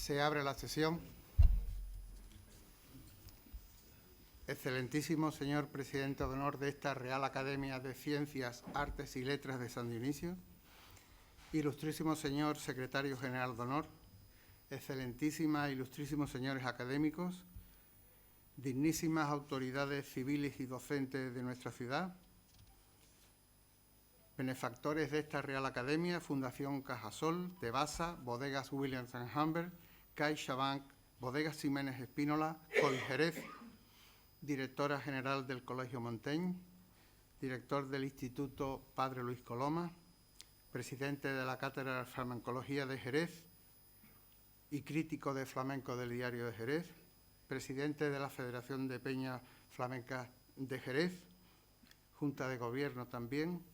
Se abre la sesión. Excelentísimo señor Presidente de Honor de esta Real Academia de Ciencias, Artes y Letras de San Dionisio, ilustrísimo señor Secretario General de Honor, excelentísimas e ilustrísimos señores académicos, dignísimas autoridades civiles y docentes de nuestra ciudad, benefactores de esta Real Academia, Fundación Cajasol, Tebasa, Bodegas Williams & Humbert, CaixaBank, Bodegas Ximénez Espínola, Col Jerez, directora general del Colegio Montaigne, director del Instituto Padre Luis Coloma, presidente de la Cátedra de Flamencología de Jerez y crítico de flamenco del Diario de Jerez, presidente de la Federación de Peñas Flamencas de Jerez, Junta de Gobierno también,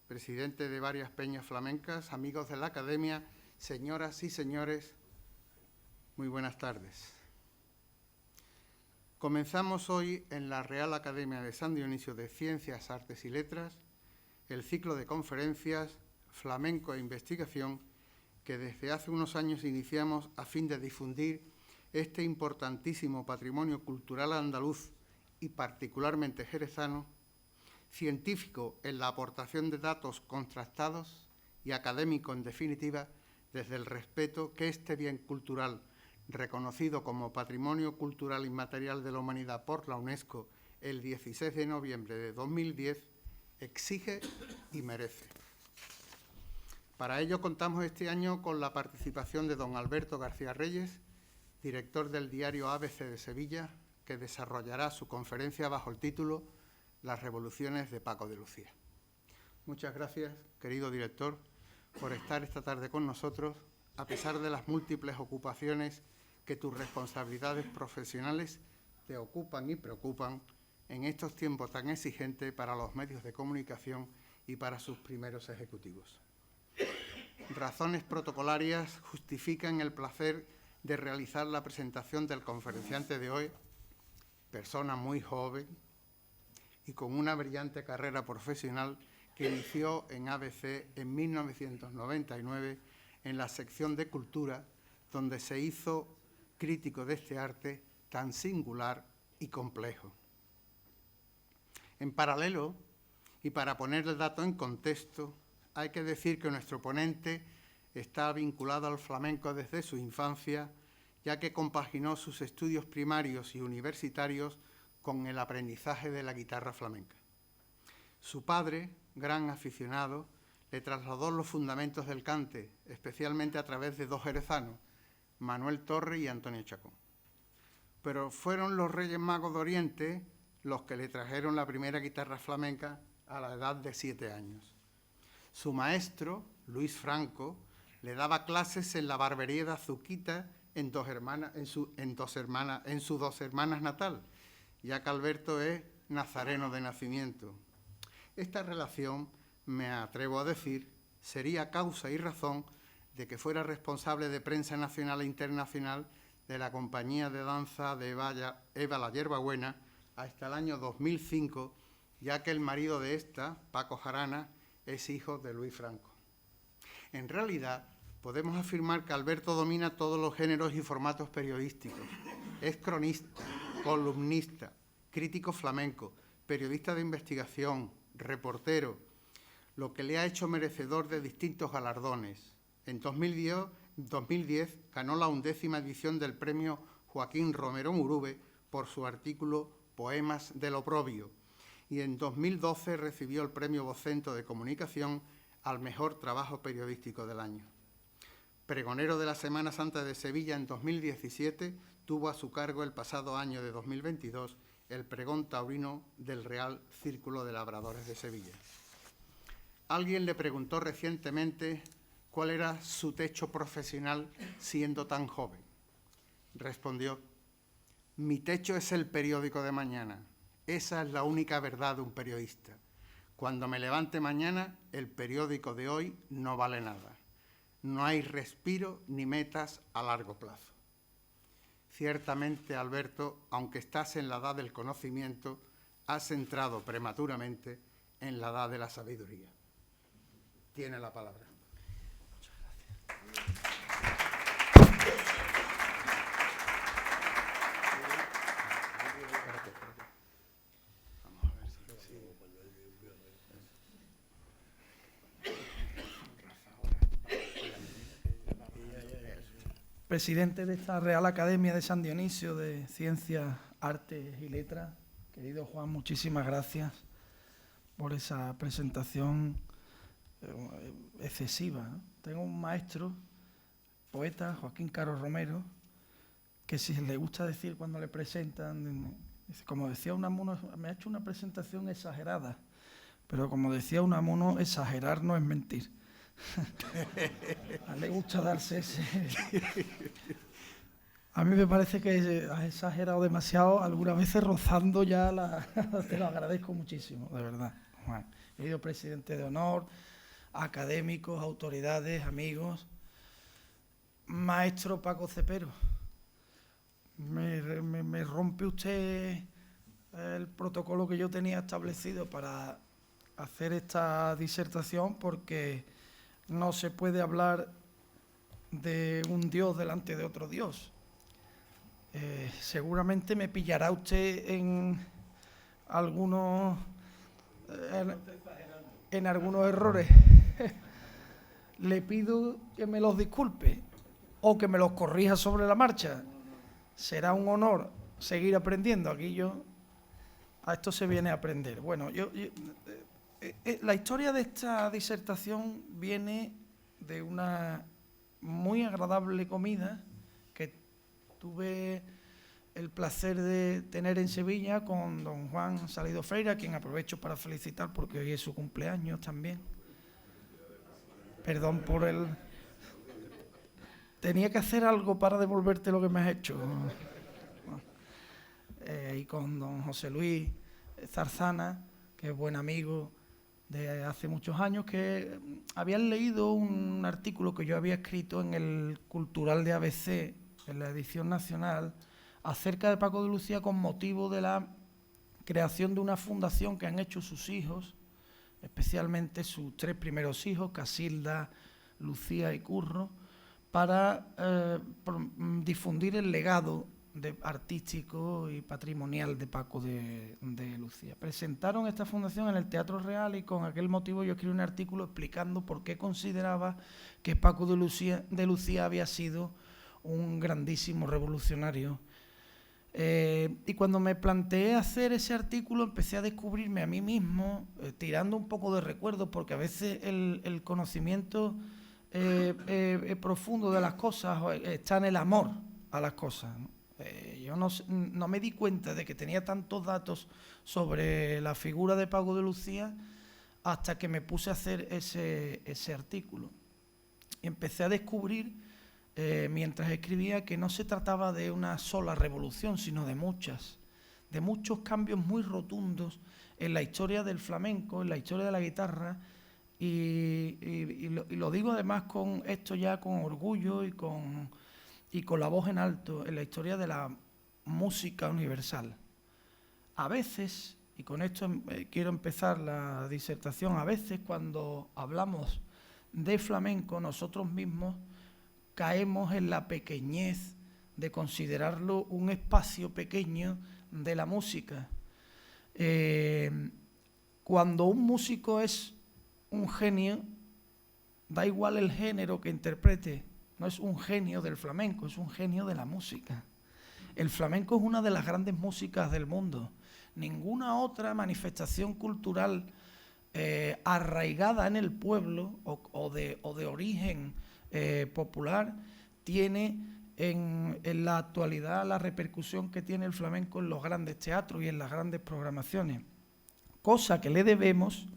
presidente de varias peñas flamencas, amigos de la Academia, señoras y señores, muy buenas tardes. Comenzamos hoy en la Real Academia de San Dionisio de Ciencias, Artes y Letras el ciclo de conferencias Flamenco e Investigación que desde hace unos años iniciamos a fin de difundir este importantísimo patrimonio cultural andaluz y particularmente jerezano, científico en la aportación de datos contrastados y académico en definitiva desde el respeto que este bien cultural reconocido como Patrimonio Cultural Inmaterial de la Humanidad por la UNESCO el 16 de noviembre de 2010, exige y merece. Para ello contamos este año con la participación de don Alberto García Reyes, director del diario ABC de Sevilla, que desarrollará su conferencia bajo el título Las revoluciones de Paco de Lucía. Muchas gracias, querido director, por estar esta tarde con nosotros, a pesar de las múltiples ocupaciones que tus responsabilidades profesionales te ocupan y preocupan en estos tiempos tan exigentes para los medios de comunicación y para sus primeros ejecutivos. Razones protocolarias justifican el placer de realizar la presentación del conferenciante de hoy, persona muy joven y con una brillante carrera profesional que inició en ABC en 1999 en la sección de Cultura, donde se hizo crítico de este arte tan singular y complejo. En paralelo, y para poner el dato en contexto, hay que decir que nuestro ponente está vinculado al flamenco desde su infancia, ya que compaginó sus estudios primarios y universitarios con el aprendizaje de la guitarra flamenca. Su padre, gran aficionado, le trasladó los fundamentos del cante, especialmente a través de dos jerezanos, Manuel Torre y Antonio Chacón. Pero fueron los Reyes Magos de Oriente los que le trajeron la primera guitarra flamenca a la edad de 7 años. Su maestro, Luis Franco, le daba clases en la barbería de Azuquita en sus dos hermanas natal, ya que Alberto es nazareno de nacimiento. Esta relación, me atrevo a decir, sería causa y razón de que fuera responsable de prensa nacional e internacional de la compañía de danza de Eva la Hierbabuena hasta el año 2005, ya que el marido de esta, Paco Jarana, es hijo de Luis Franco. En realidad, podemos afirmar que Alberto domina todos los géneros y formatos periodísticos. Es cronista, columnista, crítico flamenco, periodista de investigación, reportero, lo que le ha hecho merecedor de distintos galardones. En 2010 ganó la 11ª edición del premio Joaquín Romero Murube por su artículo Poemas del Oprobio y en 2012 recibió el premio Vocento de Comunicación al mejor trabajo periodístico del año. Pregonero de la Semana Santa de Sevilla en 2017, tuvo a su cargo el pasado año de 2022 el pregón taurino del Real Círculo de Labradores de Sevilla. Alguien le preguntó recientemente cuál era su techo profesional siendo tan joven. Respondió: mi techo es el periódico de mañana. Esa es la única verdad de un periodista. Cuando me levante mañana, el periódico de hoy no vale nada. No hay respiro ni metas a largo plazo. Ciertamente, Alberto, aunque estás en la edad del conocimiento, has entrado prematuramente en la edad de la sabiduría. Tiene la palabra. Muchas gracias. presidente de esta Real Academia de San Dionisio de Ciencias, Artes y Letras. Querido Juan, muchísimas gracias por esa presentación excesiva, ¿no? Tengo un maestro, poeta, Joaquín Caro Romero, que si le gusta decir cuando le presentan, dice, como decía Unamuno, me ha hecho una presentación exagerada, pero como decía Unamuno, exagerar no es mentir. A él le gusta darse ese... A mí me parece que has exagerado demasiado, algunas veces rozando ya la... Te lo agradezco muchísimo, de verdad. Juan, querido presidente de honor, académicos, autoridades, amigos, maestro Paco Cepero, me rompe usted el protocolo que yo tenía establecido para hacer esta disertación, porque no se puede hablar de un Dios delante de otro Dios. Seguramente me pillará usted en algunos errores. Le pido que me los disculpe o que me los corrija sobre la marcha. Será un honor seguir aprendiendo. Aquí a esto se viene a aprender. Bueno, la historia de esta disertación viene de una muy agradable comida que tuve el placer de tener en Sevilla con don Juan Salido Freire, a quien aprovecho para felicitar porque hoy es su cumpleaños también. Perdón por el... Tenía que hacer algo para devolverte lo que me has hecho. Y con don José Luis Zarzana, que es buen amigo de hace muchos años, que habían leído un artículo que yo había escrito en el Cultural de ABC, en la edición nacional, acerca de Paco de Lucía, con motivo de la creación de una fundación que han hecho sus hijos, especialmente sus 3 primeros hijos, Casilda, Lucía y Curro, para difundir el legado artístico y patrimonial de Paco de Lucía. Presentaron esta fundación en el Teatro Real y con aquel motivo yo escribí un artículo explicando por qué consideraba que Paco de Lucía había sido un grandísimo revolucionario. Y cuando me planteé hacer ese artículo empecé a descubrirme a mí mismo, tirando un poco de recuerdos, porque a veces el conocimiento profundo de las cosas está en el amor a las cosas, ¿no? Yo no me di cuenta de que tenía tantos datos sobre la figura de Paco de Lucía hasta que me puse a hacer ese artículo. Y empecé a descubrir, mientras escribía, que no se trataba de una sola revolución, sino de muchos cambios muy rotundos en la historia del flamenco, en la historia de la guitarra, y lo digo además con esto ya con orgullo y con la voz en alto, en la historia de la música universal. A veces, y con esto quiero empezar la disertación, a veces cuando hablamos de flamenco nosotros mismos caemos en la pequeñez de considerarlo un espacio pequeño de la música. Cuando un músico es un genio, da igual el género que interprete, no es un genio del flamenco, es un genio de la música. El flamenco es una de las grandes músicas del mundo. Ninguna otra manifestación cultural arraigada en el pueblo o de origen popular tiene en la actualidad la repercusión que tiene el flamenco en los grandes teatros y en las grandes programaciones. Cosa que le debemos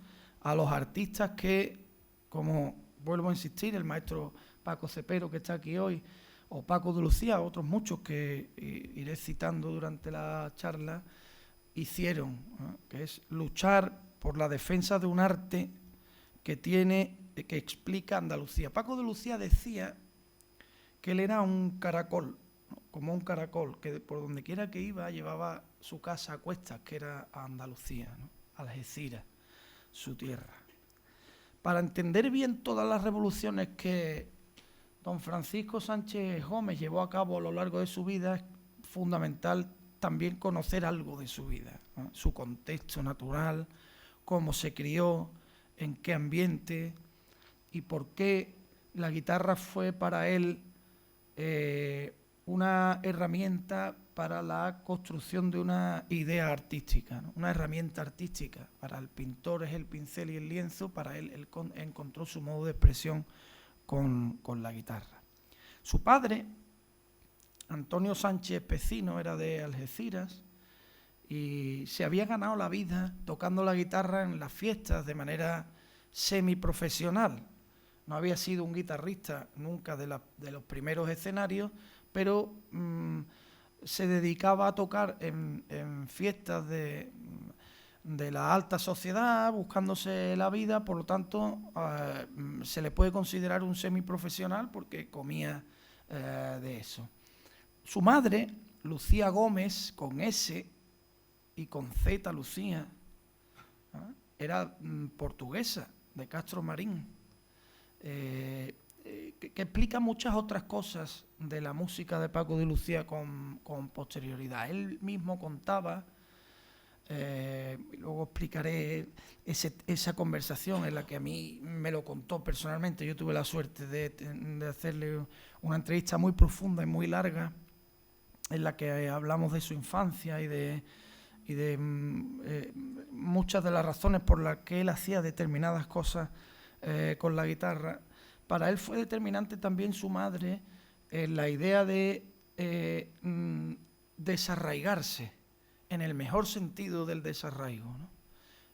a los artistas que, como vuelvo a insistir, el maestro Paco Cepero, que está aquí hoy, o Paco de Lucía, otros muchos que iré citando durante la charla, hicieron, ¿no? Que es luchar por la defensa de un arte que explica Andalucía. Paco de Lucía decía que él era un caracol, ¿no? Como un caracol, que por donde quiera que iba llevaba su casa a cuestas, que era a Andalucía, ¿no? Algeciras, su tierra. Para entender bien todas las revoluciones que don Francisco Sánchez Gómez llevó a cabo a lo largo de su vida, es fundamental también conocer algo de su vida, ¿no? Su contexto natural, cómo se crió, en qué ambiente y por qué la guitarra fue para él una herramienta para la construcción de una idea artística, ¿no? Una herramienta artística. Para el pintor es el pincel y el lienzo, para él encontró su modo de expresión con la guitarra. Su padre, Antonio Sánchez Pecino, era de Algeciras y se había ganado la vida tocando la guitarra en las fiestas de manera semiprofesional. No había sido un guitarrista nunca de los primeros escenarios, pero se dedicaba a tocar en fiestas de la alta sociedad, buscándose la vida. Por lo tanto, se le puede considerar un semiprofesional porque comía de eso. Su madre, Lucía Gómez, con S y con Z, Lucía, era portuguesa, de Castro Marín, que explica muchas otras cosas de la música de Paco de Lucía con posterioridad. Él mismo contaba, luego explicaré esa conversación en la que a mí me lo contó personalmente. Yo tuve la suerte de hacerle una entrevista muy profunda y muy larga en la que hablamos de su infancia y de muchas de las razones por las que él hacía determinadas cosas con la guitarra. Para él fue determinante también su madre en la idea de desarraigarse, en el mejor sentido del desarraigo, ¿no?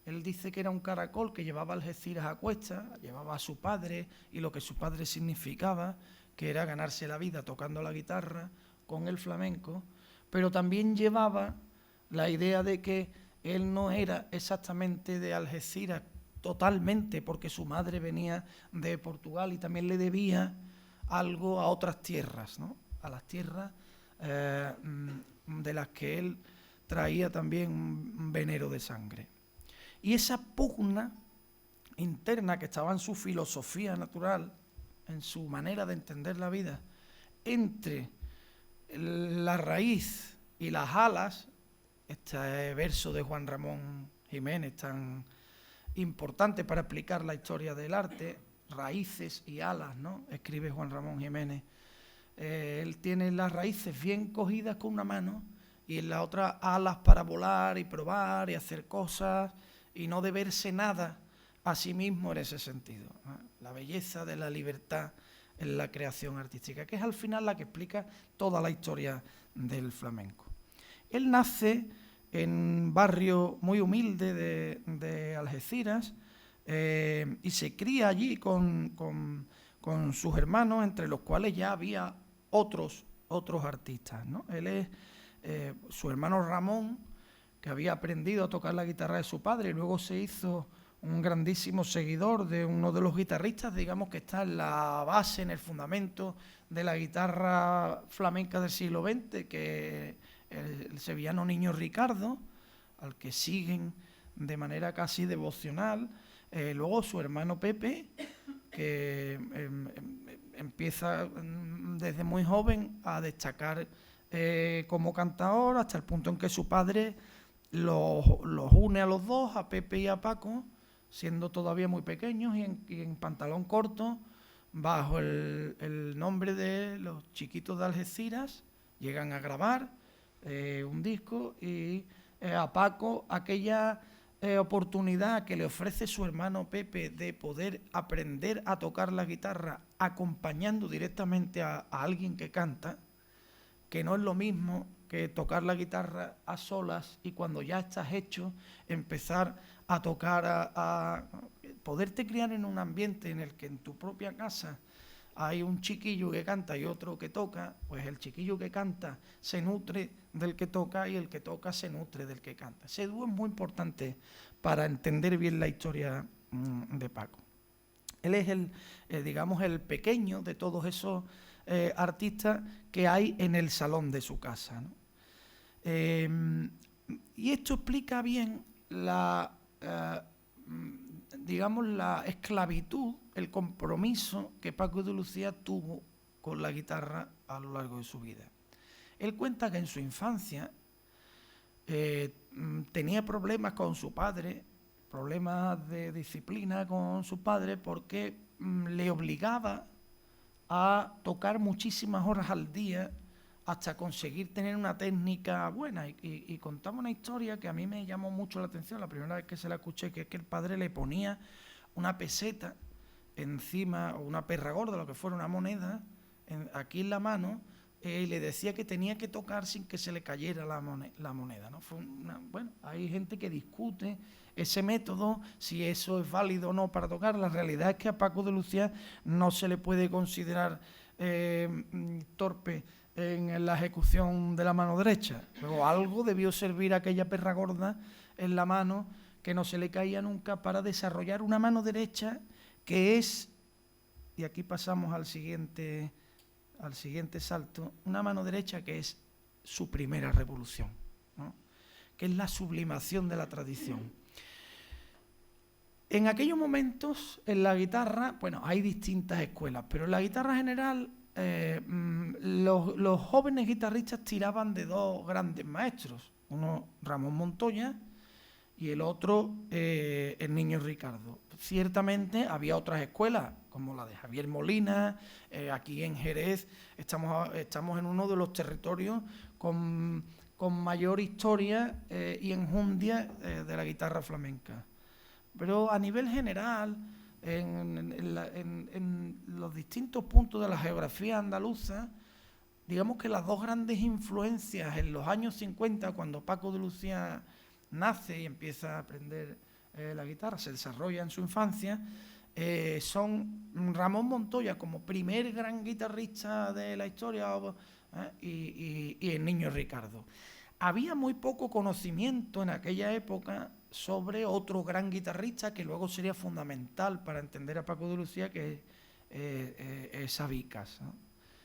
Él dice que era un caracol que llevaba a Algeciras a cuestas, llevaba a su padre y lo que su padre significaba, que era ganarse la vida tocando la guitarra con el flamenco, pero también llevaba la idea de que él no era exactamente de Algeciras totalmente, porque su madre venía de Portugal y también le debía algo a otras tierras, ¿no? A las tierras de las que él traía también un venero de sangre. Y esa pugna interna que estaba en su filosofía natural, en su manera de entender la vida, entre la raíz y las alas, este verso de Juan Ramón Jiménez tan importante para explicar la historia del arte, raíces y alas, ¿no? Escribe Juan Ramón Jiménez. Él tiene las raíces bien cogidas con una mano y en la otra alas para volar y probar y hacer cosas y no deberse nada a sí mismo en ese sentido, ¿no? La belleza de la libertad en la creación artística, que es al final la que explica toda la historia del flamenco. Él nace en un barrio muy humilde de Algeciras y se cría allí con sus hermanos, entre los cuales ya había otros artistas, ¿no? Él es su hermano Ramón, que había aprendido a tocar la guitarra de su padre y luego se hizo un grandísimo seguidor de uno de los guitarristas, digamos, que está en la base, en el fundamento de la guitarra flamenca del siglo XX, que el sevillano Niño Ricardo, al que siguen de manera casi devocional. Luego su hermano Pepe, que empieza desde muy joven a destacar como cantador, hasta el punto en que su padre los une a los dos, a Pepe y a Paco, siendo todavía muy pequeños y en pantalón corto, bajo el nombre de Los Chiquitos de Algeciras. Llegan a grabar un disco y a Paco aquella oportunidad que le ofrece su hermano Pepe de poder aprender a tocar la guitarra acompañando directamente a alguien que canta, que no es lo mismo que tocar la guitarra a solas y cuando ya estás hecho empezar a tocar, a poderte criar en un ambiente en el que en tu propia casa hay un chiquillo que canta y otro que toca. Pues el chiquillo que canta se nutre del que toca y el que toca se nutre del que canta. Ese dúo es muy importante para entender bien la historia de Paco. Él es el pequeño de todos esos artistas que hay en el salón de su casa, ¿no? Y esto explica bien la esclavitud, el compromiso que Paco de Lucía tuvo con la guitarra a lo largo de su vida. Él cuenta que en su infancia tenía problemas con su padre, problemas de disciplina con su padre, porque le obligaba a tocar muchísimas horas al día hasta conseguir tener una técnica buena. Y contaba una historia que a mí me llamó mucho la atención la primera vez que se la escuché, que es que el padre le ponía una peseta encima, o una perra gorda, lo que fuera, una moneda, aquí en la mano, y le decía que tenía que tocar sin que se le cayera la moneda, ¿no? Bueno, hay gente que discute ese método, si eso es válido o no para tocar. La realidad es que a Paco de Lucía no se le puede considerar torpe en la ejecución de la mano derecha. Luego algo debió servir a aquella perra gorda en la mano que no se le caía nunca para desarrollar una mano derecha que es, y aquí pasamos al siguiente salto, una mano derecha que es su primera revolución, ¿no? Que es la sublimación de la tradición. En aquellos momentos, en la guitarra, bueno, hay distintas escuelas, pero en la guitarra general, los jóvenes guitarristas tiraban de dos grandes maestros, uno Ramón Montoya y el otro el Niño Ricardo. Ciertamente había otras escuelas, como la de Javier Molina. Aquí en Jerez estamos en uno de los territorios con mayor historia y enjundia de la guitarra flamenca. Pero a nivel general, en los distintos puntos de la geografía andaluza, digamos que las dos grandes influencias en los años 50, cuando Paco de Lucía nace y empieza a aprender la guitarra, se desarrolla en su infancia, son Ramón Montoya como primer gran guitarrista de la historia y el Niño Ricardo. Había muy poco conocimiento en aquella época sobre otro gran guitarrista que luego sería fundamental para entender a Paco de Lucía, que es Sabicas, ¿no?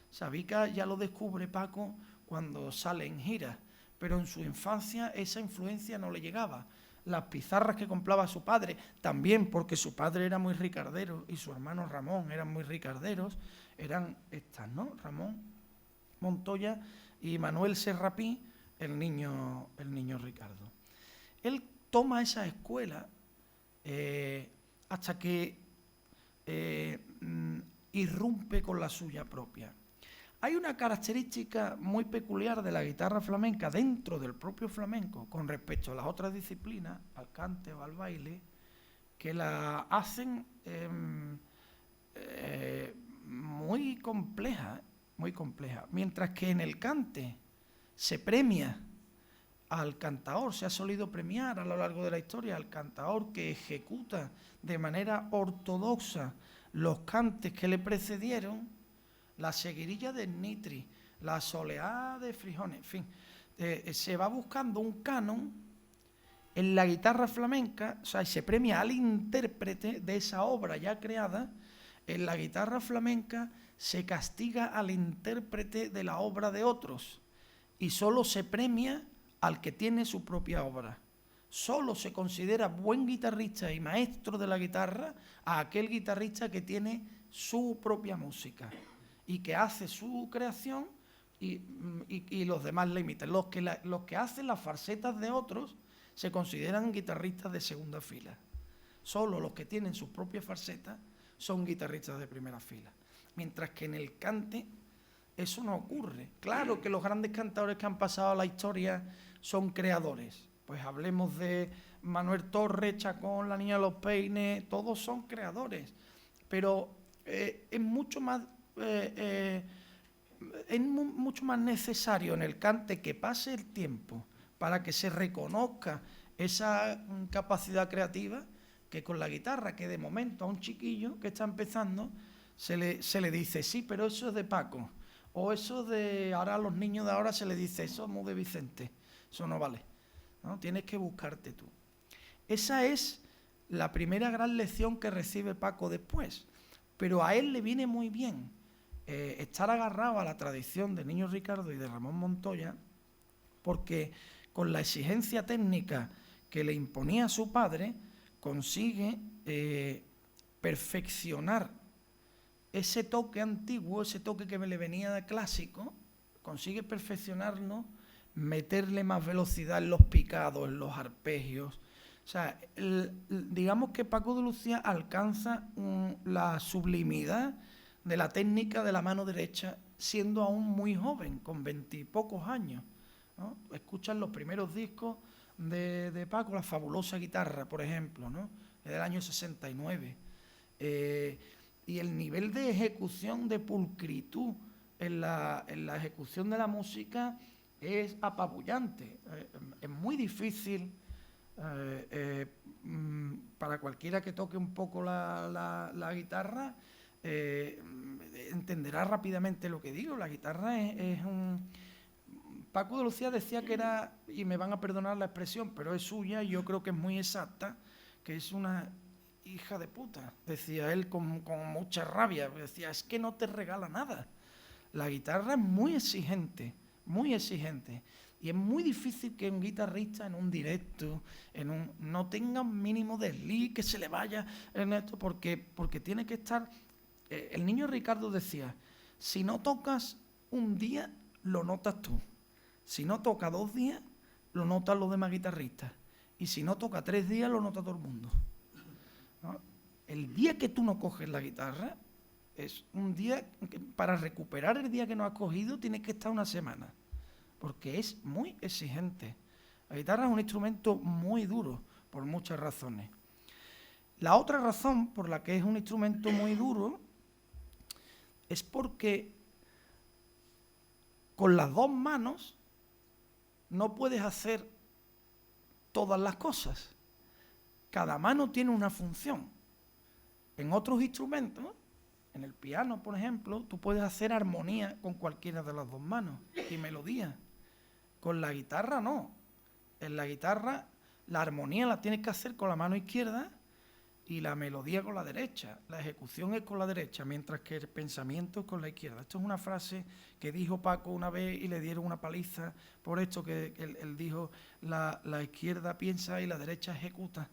Sabicas ya lo descubre Paco cuando sale en gira, pero en su infancia esa influencia no le llegaba. Las pizarras que compraba su padre, también porque su padre era muy ricardero y su hermano Ramón eran muy ricarderos, eran estas, ¿no? Ramón Montoya y Manuel Serrapí, el niño Ricardo. Él toma esa escuela hasta que irrumpe con la suya propia. Hay una característica muy peculiar de la guitarra flamenca dentro del propio flamenco con respecto a las otras disciplinas, al cante o al baile, que la hacen muy compleja, muy compleja. Mientras que en el cante se premia al cantaor, se ha solido premiar a lo largo de la historia al cantaor que ejecuta de manera ortodoxa los cantes que le precedieron, la seguirilla de Nitri, la soleá de Frijones, en fin, se va buscando un canon en la guitarra flamenca, o sea, y se premia al intérprete de esa obra ya creada. En la guitarra flamenca se castiga al intérprete de la obra de otros y solo se premia al que tiene su propia obra. Solo se considera buen guitarrista y maestro de la guitarra a aquel guitarrista que tiene su propia música y que hace su creación y los demás la imitan. Los que hacen las farsetas de otros se consideran guitarristas de segunda fila. Solo los que tienen sus propias farsetas son guitarristas de primera fila. Mientras que en el cante eso no ocurre. Claro que los grandes cantadores que han pasado a la historia son creadores. Pues hablemos de Manuel Torres, Chacón, La Niña de los Peines, todos son creadores. Pero es mucho más necesario en el cante que pase el tiempo para que se reconozca esa capacidad creativa que con la guitarra, que de momento a un chiquillo que está empezando se le dice, sí, pero eso es de Paco, o eso de ahora a los niños de ahora se le dice, eso es muy de Vicente, eso no vale, ¿no? Tienes que buscarte tú. Esa es la primera gran lección que recibe Paco después, pero a él le viene muy bien estar agarrado a la tradición de Niño Ricardo y de Ramón Montoya, porque con la exigencia técnica que le imponía su padre, consigue perfeccionar ese toque antiguo, ese toque que le venía de clásico, consigue perfeccionarlo, meterle más velocidad en los picados, en los arpegios. O sea, digamos que Paco de Lucía alcanza la sublimidad de la técnica de la mano derecha, siendo aún muy joven, con 20 y pocos años, ¿no? Escuchan los primeros discos de Paco, La Fabulosa Guitarra, por ejemplo, ¿no? Es del año 69. Y el nivel de ejecución, de pulcritud en la ejecución de la música es apabullante. Es muy difícil para cualquiera que toque un poco la guitarra, entenderá rápidamente lo que digo. La guitarra es un... Paco de Lucía decía que era, y me van a perdonar la expresión, pero es suya y yo creo que es muy exacta, que es una hija de puta, decía él con mucha rabia. Decía, es que no te regala nada. La guitarra es muy exigente, y es muy difícil que un guitarrista en un directo no tenga un mínimo desliz, que se le vaya en esto, porque tiene que estar... el niño Ricardo decía, si no tocas un día, lo notas tú. Si no toca 2 días, lo notan los demás guitarristas. Y si no toca 3 días, lo nota todo el mundo, ¿no? El día que tú no coges la guitarra, es un día que, para recuperar el día que no has cogido, tienes que estar una semana, porque es muy exigente. La guitarra es un instrumento muy duro, por muchas razones. La otra razón por la que es un instrumento muy duro es porque con las 2 manos no puedes hacer todas las cosas. Cada mano tiene una función. En otros instrumentos, en el piano, por ejemplo, tú puedes hacer armonía con cualquiera de las 2 manos y melodía. Con la guitarra no. En la guitarra la armonía la tienes que hacer con la mano izquierda y la melodía con la derecha. La ejecución es con la derecha, mientras que el pensamiento es con la izquierda. Esto es una frase que dijo Paco una vez y le dieron una paliza por esto, que él dijo, la izquierda piensa y la derecha ejecuta.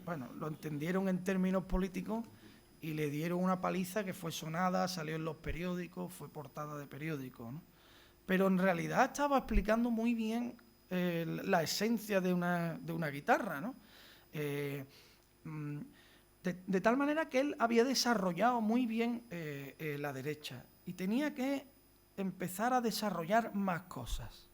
Bueno, lo entendieron en términos políticos y le dieron una paliza que fue sonada, salió en los periódicos, fue portada de periódicos, ¿no? Pero en realidad estaba explicando muy bien la esencia de una guitarra, ¿no? De tal manera que él había desarrollado muy bien la derecha y tenía que empezar a desarrollar más cosas.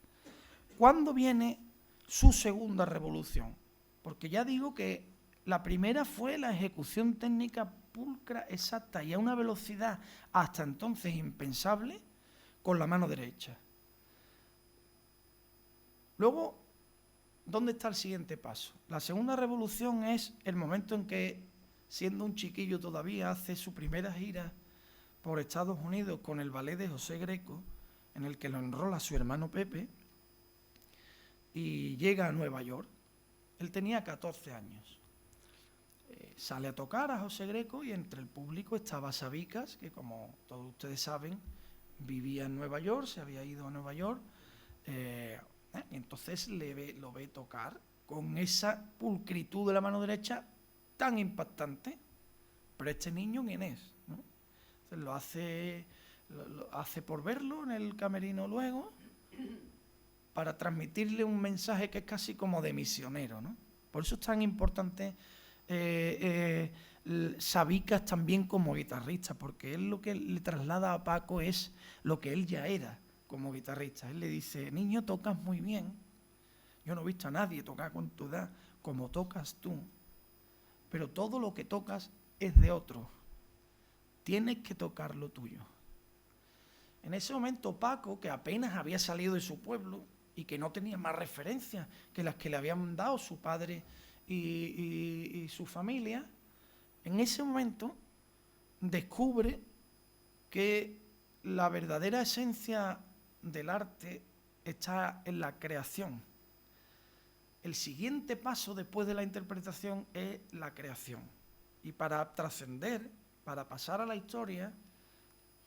¿Cuándo viene su segunda revolución? Porque ya digo que la primera fue la ejecución técnica pulcra, exacta y a una velocidad hasta entonces impensable con la mano derecha. Luego, ¿dónde está el siguiente paso? La segunda revolución es el momento en que, siendo un chiquillo todavía, hace su primera gira por Estados Unidos con el ballet de José Greco, en el que lo enrola su hermano Pepe, y llega a Nueva York. Él tenía 14 años. Sale a tocar a José Greco y entre el público estaba Sabicas, que como todos ustedes saben, vivía en Nueva York, se había ido a Nueva York. Y entonces lo ve tocar con esa pulcritud de la mano derecha tan impactante. Pero este niño, ¿quién es? ¿No? Entonces lo hace por verlo en el camerino luego, para transmitirle un mensaje que es casi como de misionero, ¿no? Por eso es tan importante Sabicas también como guitarrista, porque él lo que le traslada a Paco es lo que él ya era como guitarrista. Él le dice, niño, tocas muy bien. Yo no he visto a nadie tocar con tu edad como tocas tú, pero todo lo que tocas es de otro. Tienes que tocar lo tuyo. En ese momento Paco, que apenas había salido de su pueblo y que no tenía más referencias que las que le habían dado su padre y su familia, en ese momento descubre que la verdadera esencia del arte está en la creación. El siguiente paso después de la interpretación es la creación. Y para trascender, para pasar a la historia,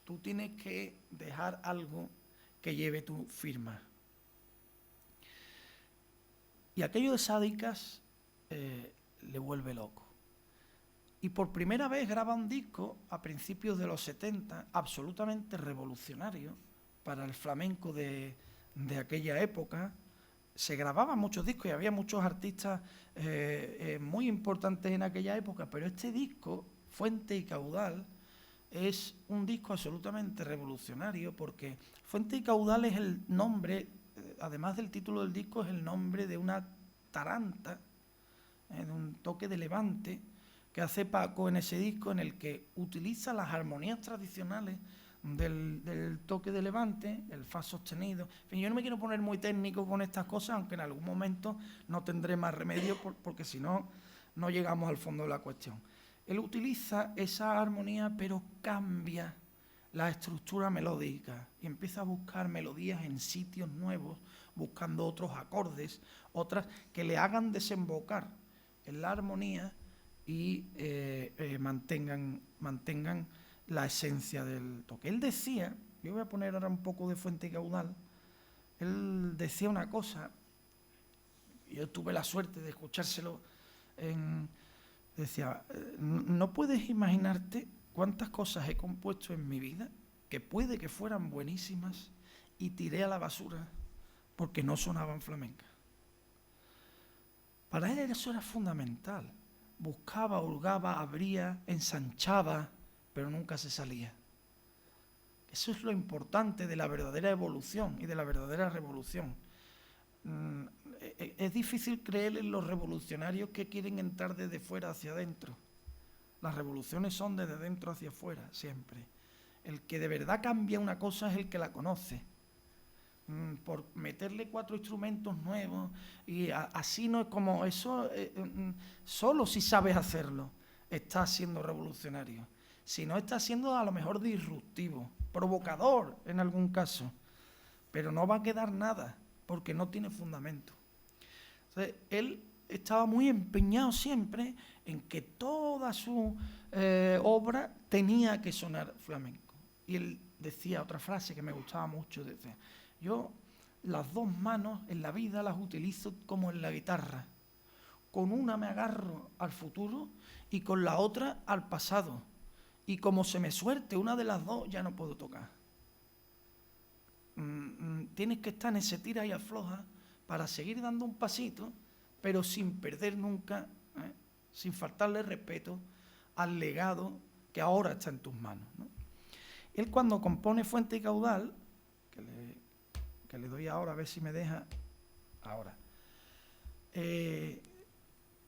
tú tienes que dejar algo que lleve tu firma. Y aquello de Sabicas le vuelve loco. Y por primera vez graba un disco a principios de los 70, absolutamente revolucionario para el flamenco de aquella época. Se grababan muchos discos y había muchos artistas muy importantes en aquella época, pero este disco, Fuente y Caudal, es un disco absolutamente revolucionario porque Fuente y Caudal es el nombre, además del título del disco, es el nombre de una taranta, de un toque de levante que hace Paco en ese disco, en el que utiliza las armonías tradicionales del toque de levante, el fa sostenido. En fin, yo no me quiero poner muy técnico con estas cosas, aunque en algún momento no tendré más remedio porque si no, no llegamos al fondo de la cuestión. Él utiliza esa armonía, pero cambia la estructura melódica y empieza a buscar melodías en sitios nuevos, buscando otros acordes, otras que le hagan desembocar en la armonía y mantengan la esencia del toque. Él decía, yo voy a poner ahora un poco de Fuente y Caudal, él decía una cosa, yo tuve la suerte de escuchárselo, decía, no puedes imaginarte cuántas cosas he compuesto en mi vida que puede que fueran buenísimas y tiré a la basura porque no sonaban flamencas. Para él eso era fundamental. Buscaba, hurgaba, abría, ensanchaba, pero nunca se salía. Eso es lo importante de la verdadera evolución y de la verdadera revolución. Es difícil creer en los revolucionarios que quieren entrar desde fuera hacia adentro. Las revoluciones son desde dentro hacia afuera, siempre. El que de verdad cambia una cosa es el que la conoce. Por meterle 4 instrumentos nuevos y así no es como eso, solo si sabes hacerlo estás siendo revolucionario. Si no, estás siendo a lo mejor disruptivo, provocador en algún caso, pero no va a quedar nada porque no tiene fundamento. Entonces, él estaba muy empeñado siempre en que toda su obra tenía que sonar flamenco. Y él decía otra frase que me gustaba mucho, decía, yo las 2 manos en la vida las utilizo como en la guitarra. Con una me agarro al futuro y con la otra al pasado. Y como se me suelte una de las 2, ya no puedo tocar. Tienes que estar en ese tira y afloja para seguir dando un pasito, pero sin perder nunca, sin faltarle respeto al legado que ahora está en tus manos, ¿no? Él cuando compone Fuente y Caudal, que le doy ahora a ver si me deja, ahora,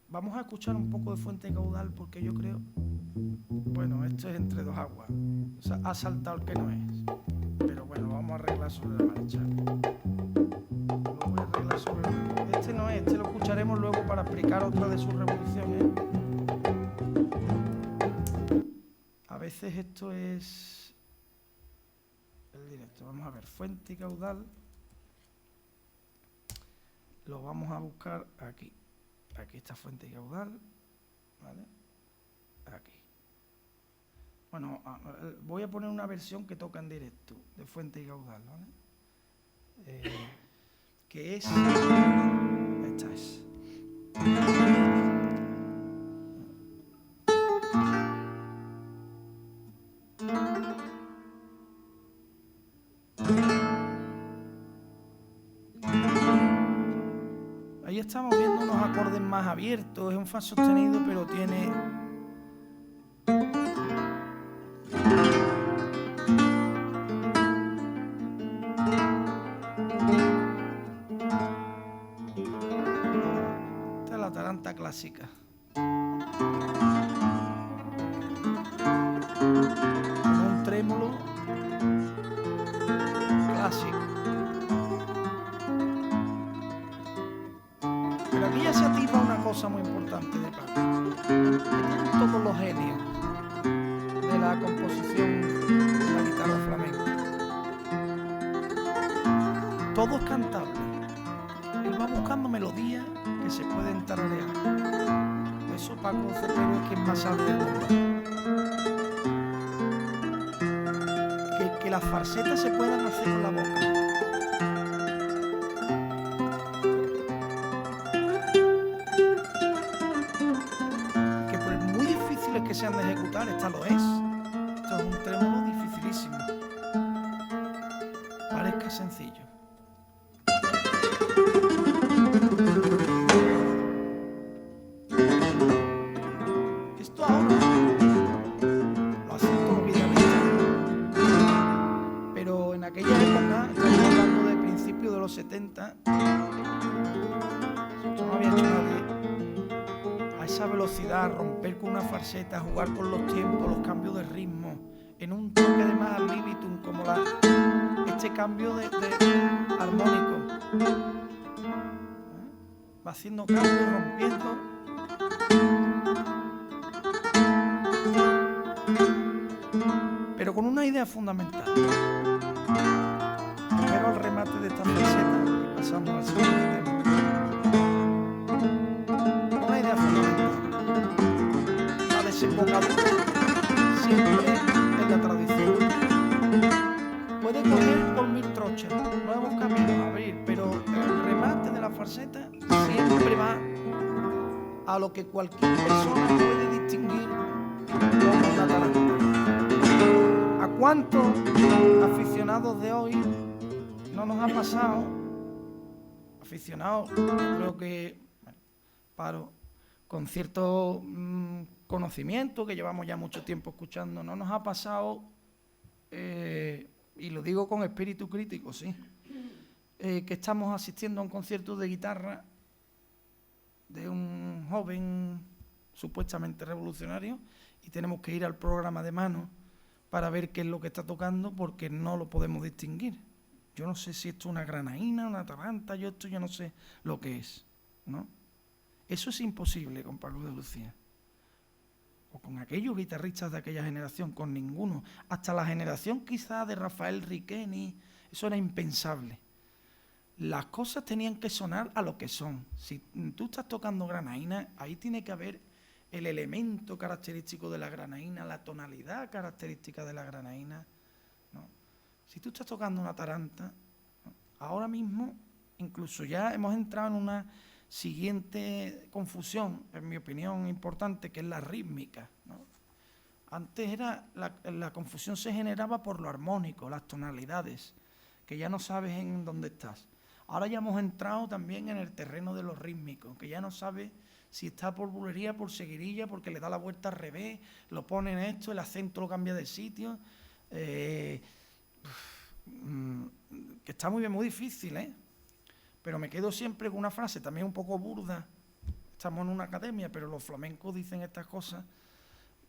vamos a escuchar un poco de Fuente y Caudal porque yo creo, bueno, esto es entre 2 aguas, o sea, ha saltado el que no es, pero bueno, vamos a arreglar sobre la marcha. Lo voy a arreglar sobre la marcha. Este no es, este lo escucharemos luego para explicar otra de sus revoluciones. A veces esto es el directo. Vamos a ver, Fuente y Caudal. Lo vamos a buscar aquí. Aquí está Fuente y Caudal. ¿Vale? Aquí. Bueno, voy a poner una versión que toca en directo de Fuente y Caudal, ¿vale? Que es... Esta es. Ahí estamos viendo unos acordes más abiertos, es un fa sostenido, pero tiene... Esta es la taranta clásica. Con un trémolo clásico. Pero aquí ya se ativa una cosa muy importante de Paco. Tienen todos los genios de la composición de la guitarra flamenca. Todo es cantable. Él va buscando melodías que se pueden tararear. Por eso Paco Cepero es quien más sabe del mundo. Que las farsetas se puedan hacer con la boca. Que se han de ejecutar, esta lo es. Esto es un trémolo dificilísimo. Parezca sencillo. Esto ahora lo hacen todos los guitarristas. Pero en aquella época, estamos hablando de principios de los 70, eso no había hecho nadie. A esa velocidad, romper con una falseta, jugar con los tiempos, los cambios de ritmo, en un toque de más ad libitum, como este cambio de armónico. Va haciendo cambios, rompiendo. Pero con una idea fundamental. Pero al remate de esta faceta y pasamos al siguiente tema. Una idea fundamental. La desembocadura siempre en la tradición. Puede correr por 1000 trochas, nuevos caminos a abrir, pero el remate de la falseta siempre va a lo que cualquier persona puede distinguir como una taranta. ¿A cuántos aficionados de hoy no nos ha pasado? Aficionados, yo creo que, bueno, paro, con cierto conocimiento, que llevamos ya mucho tiempo escuchando, no nos ha pasado, y lo digo con espíritu crítico, sí, que estamos asistiendo a un concierto de guitarra de un joven supuestamente revolucionario y tenemos que ir al programa de mano para ver qué es lo que está tocando porque no lo podemos distinguir. Yo no sé si esto es una granaína, una taranta, yo no sé lo que es, ¿no? Eso es imposible con Paco de Lucía. O con aquellos guitarristas de aquella generación, con ninguno. Hasta la generación quizá de Rafael Riqueni, eso era impensable. Las cosas tenían que sonar a lo que son. Si tú estás tocando granaína, ahí tiene que haber el elemento característico de la granaína, la tonalidad característica de la granaína, ¿no? Si tú estás tocando una taranta, ¿no? Ahora mismo incluso ya hemos entrado en una siguiente confusión, en mi opinión importante, que es la rítmica, ¿no? Antes era la confusión se generaba por lo armónico, las tonalidades, que ya no sabes en dónde estás. Ahora ya hemos entrado también en el terreno de lo rítmico, que ya no sabes si está por bulería, por seguirilla, porque le da la vuelta al revés, lo pone en esto, el acento lo cambia de sitio. Que está muy bien, muy difícil, ¿eh? Pero me quedo siempre con una frase también un poco burda. Estamos en una academia, pero los flamencos dicen estas cosas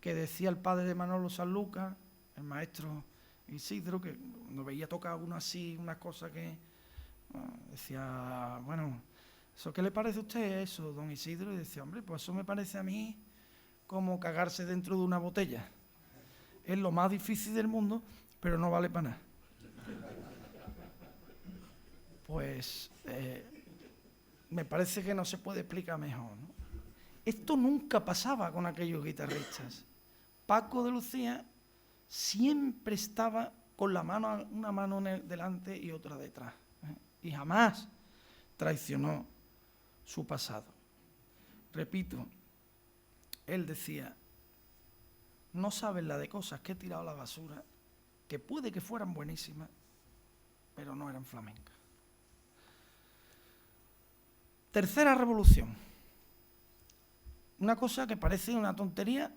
que decía el padre de Manolo Sanlúcar, el maestro Isidro, que cuando veía tocar uno así, unas cosas que decía, bueno, ¿eso qué le parece a usted eso, don Isidro? Y decía, hombre, pues eso me parece a mí como cagarse dentro de una botella. Es lo más difícil del mundo, pero no vale para nada. Pues me parece que no se puede explicar mejor, ¿no? Esto nunca pasaba con aquellos guitarristas. Paco de Lucía siempre estaba con la mano, una mano delante y otra detrás, ¿eh? Y jamás traicionó su pasado. Repito, él decía, no saben la de cosas que he tirado a la basura, que puede que fueran buenísimas, pero no eran flamencas. Tercera revolución. Una cosa que parece una tontería,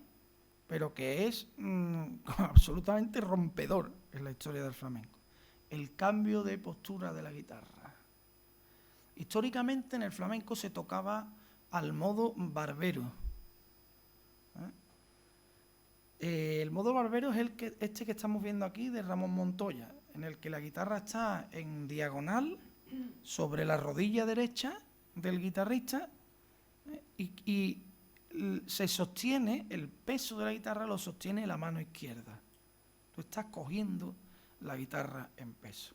pero que es absolutamente rompedor en la historia del flamenco. El cambio de postura de la guitarra. Históricamente en el flamenco se tocaba al modo barbero. El modo barbero es este que estamos viendo aquí de Ramón Montoya, en el que la guitarra está en diagonal sobre la rodilla derecha del guitarrista y se sostiene, el peso de la guitarra lo sostiene la mano izquierda. Tú estás cogiendo la guitarra en peso.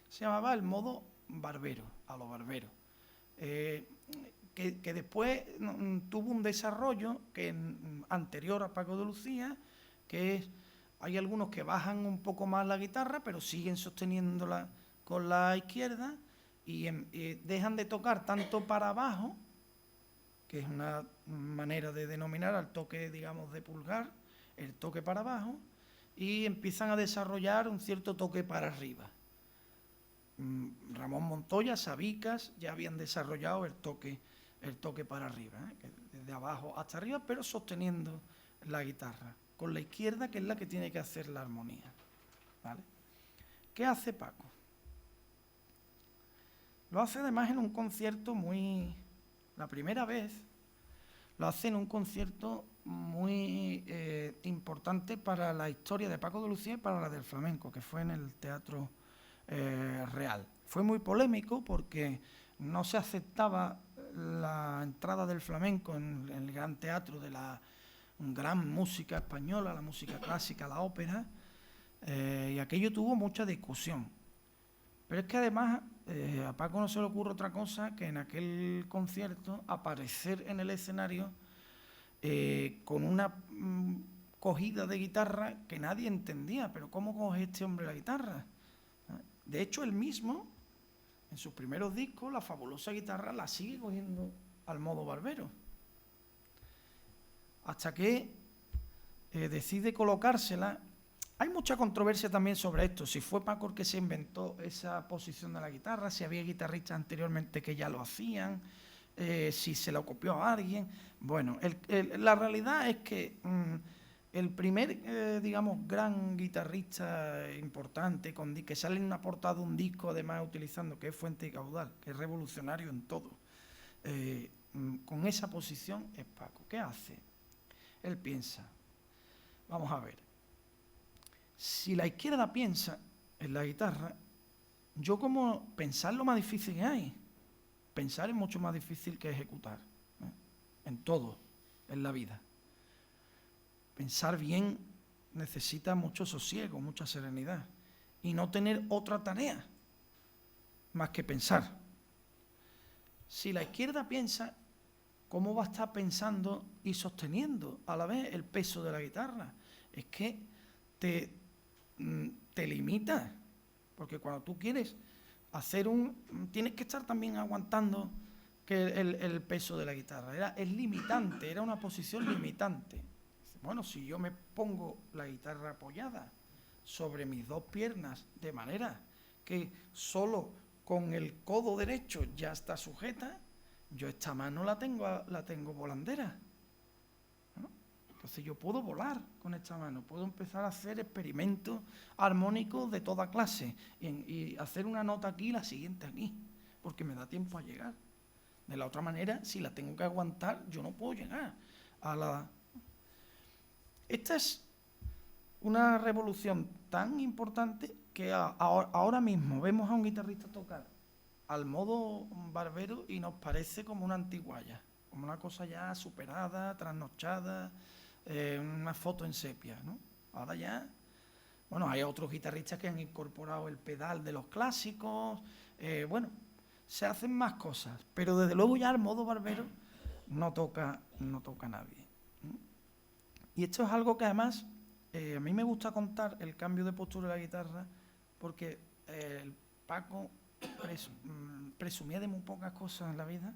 Se llamaba el modo barbero, a lo barbero. Que después tuvo un desarrollo anterior a Paco de Lucía, que es, hay algunos que bajan un poco más la guitarra, pero siguen sosteniéndola con la izquierda y dejan de tocar tanto para abajo, que es una manera de denominar al toque, digamos, de pulgar, el toque para abajo, y empiezan a desarrollar un cierto toque para arriba. Ramón Montoya, Sabicas, ya habían desarrollado el toque para arriba, ¿eh? Desde abajo hasta arriba, pero sosteniendo la guitarra, con la izquierda, que es la que tiene que hacer la armonía, ¿vale? ¿Qué hace Paco? Lo hace además en un concierto la primera vez, lo hace en un concierto muy importante para la historia de Paco de Lucía y para la del flamenco, que fue en el Teatro Real. Fue muy polémico porque no se aceptaba la entrada del flamenco en el gran teatro de la gran música española, la música clásica, la ópera, y aquello tuvo mucha discusión. Pero es que además a Paco no se le ocurre otra cosa que en aquel concierto aparecer en el escenario con una cogida de guitarra que nadie entendía. Pero ¿cómo coge este hombre la guitarra? De hecho, él mismo, en sus primeros discos, la fabulosa guitarra la sigue cogiendo al modo Barbero. Hasta que decide colocársela. Hay mucha controversia también sobre esto, si fue Paco el que se inventó esa posición de la guitarra, si había guitarristas anteriormente que ya lo hacían, si se lo copió a alguien. Bueno, la realidad es que el primer, digamos, gran guitarrista importante que sale en una portada de un disco, además utilizando, que es Fuente y Caudal, que es revolucionario en todo, con esa posición es Paco. ¿Qué hace? Él piensa, vamos a ver, si la izquierda piensa en la guitarra, yo como pensar lo más difícil que hay. Pensar es mucho más difícil que ejecutar, en todo, en la vida. Pensar bien necesita mucho sosiego, mucha serenidad, y no tener otra tarea más que pensar. Si la izquierda piensa, ¿cómo va a estar pensando y sosteniendo a la vez el peso de la guitarra? Es que te limita, porque cuando tú quieres tienes que estar también aguantando que el peso de la guitarra. Es limitante, era una posición limitante. Bueno, si yo me pongo la guitarra apoyada sobre mis dos piernas de manera que solo con el codo derecho ya está sujeta, yo esta mano la tengo volandera. Entonces yo puedo volar con esta mano, puedo empezar a hacer experimentos armónicos de toda clase y hacer una nota aquí y la siguiente aquí, porque me da tiempo a llegar. De la otra manera, si la tengo que aguantar, yo no puedo llegar a la... Esta es una revolución tan importante que ahora mismo vemos a un guitarrista tocar al modo Barbero y nos parece como una antiguaya, como una cosa ya superada, trasnochada, una foto en sepia, ¿no? Ahora ya, bueno, hay otros guitarristas que han incorporado el pedal de los clásicos, bueno, se hacen más cosas, pero desde luego ya el modo Barbero no toca nadie. Y esto es algo que además a mí me gusta contar el cambio de postura de la guitarra, porque el Paco presumía de muy pocas cosas en la vida,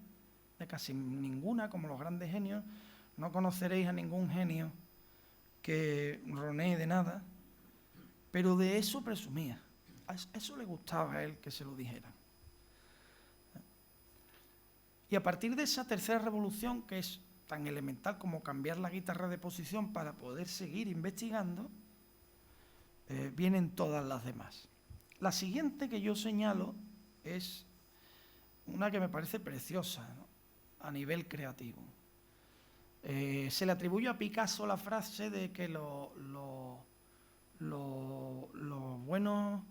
de casi ninguna, como los grandes genios. No conoceréis a ningún genio que ronee de nada, pero de eso presumía. A eso le gustaba a él que se lo dijeran. Y a partir de esa tercera revolución, que es tan elemental como cambiar la guitarra de posición para poder seguir investigando, vienen todas las demás. La siguiente que yo señalo es una que me parece preciosa, ¿no?, a nivel creativo. Se le atribuye a Picasso la frase de que los buenos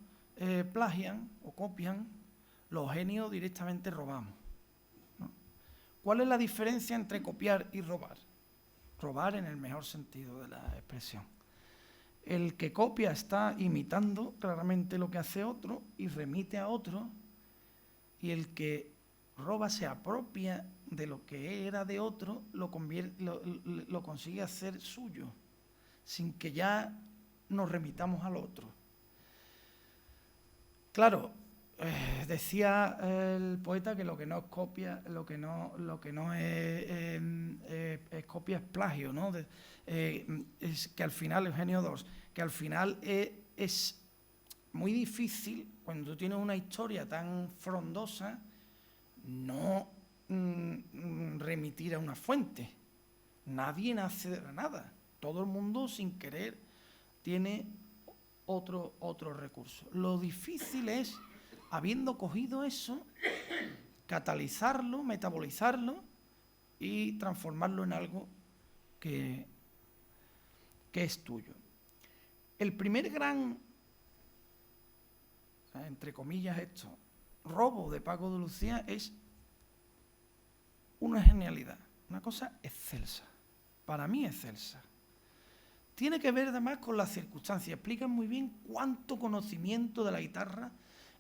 plagian o copian, los genios directamente robamos, ¿no? ¿Cuál es la diferencia entre copiar y robar? Robar en el mejor sentido de la expresión. El que copia está imitando claramente lo que hace otro y remite a otro, y el que roba se apropia de lo que era de otro, lo consigue hacer suyo, sin que ya nos remitamos al otro. Claro, decía el poeta que lo que no es copia, lo que no es copia es plagio, ¿no? Es que al final, Eugenio II, que al final es muy difícil, cuando tú tienes una historia tan frondosa, no remitir a una fuente. Nadie nace de la nada. Todo el mundo, sin querer, tiene otro recurso. Lo difícil es, habiendo cogido eso, catalizarlo, metabolizarlo y transformarlo en algo que es tuyo. El primer gran, entre comillas esto, robo de Paco de Lucía es una genialidad, una cosa excelsa, para mí excelsa. Tiene que ver además con las circunstancias, explican muy bien cuánto conocimiento de la guitarra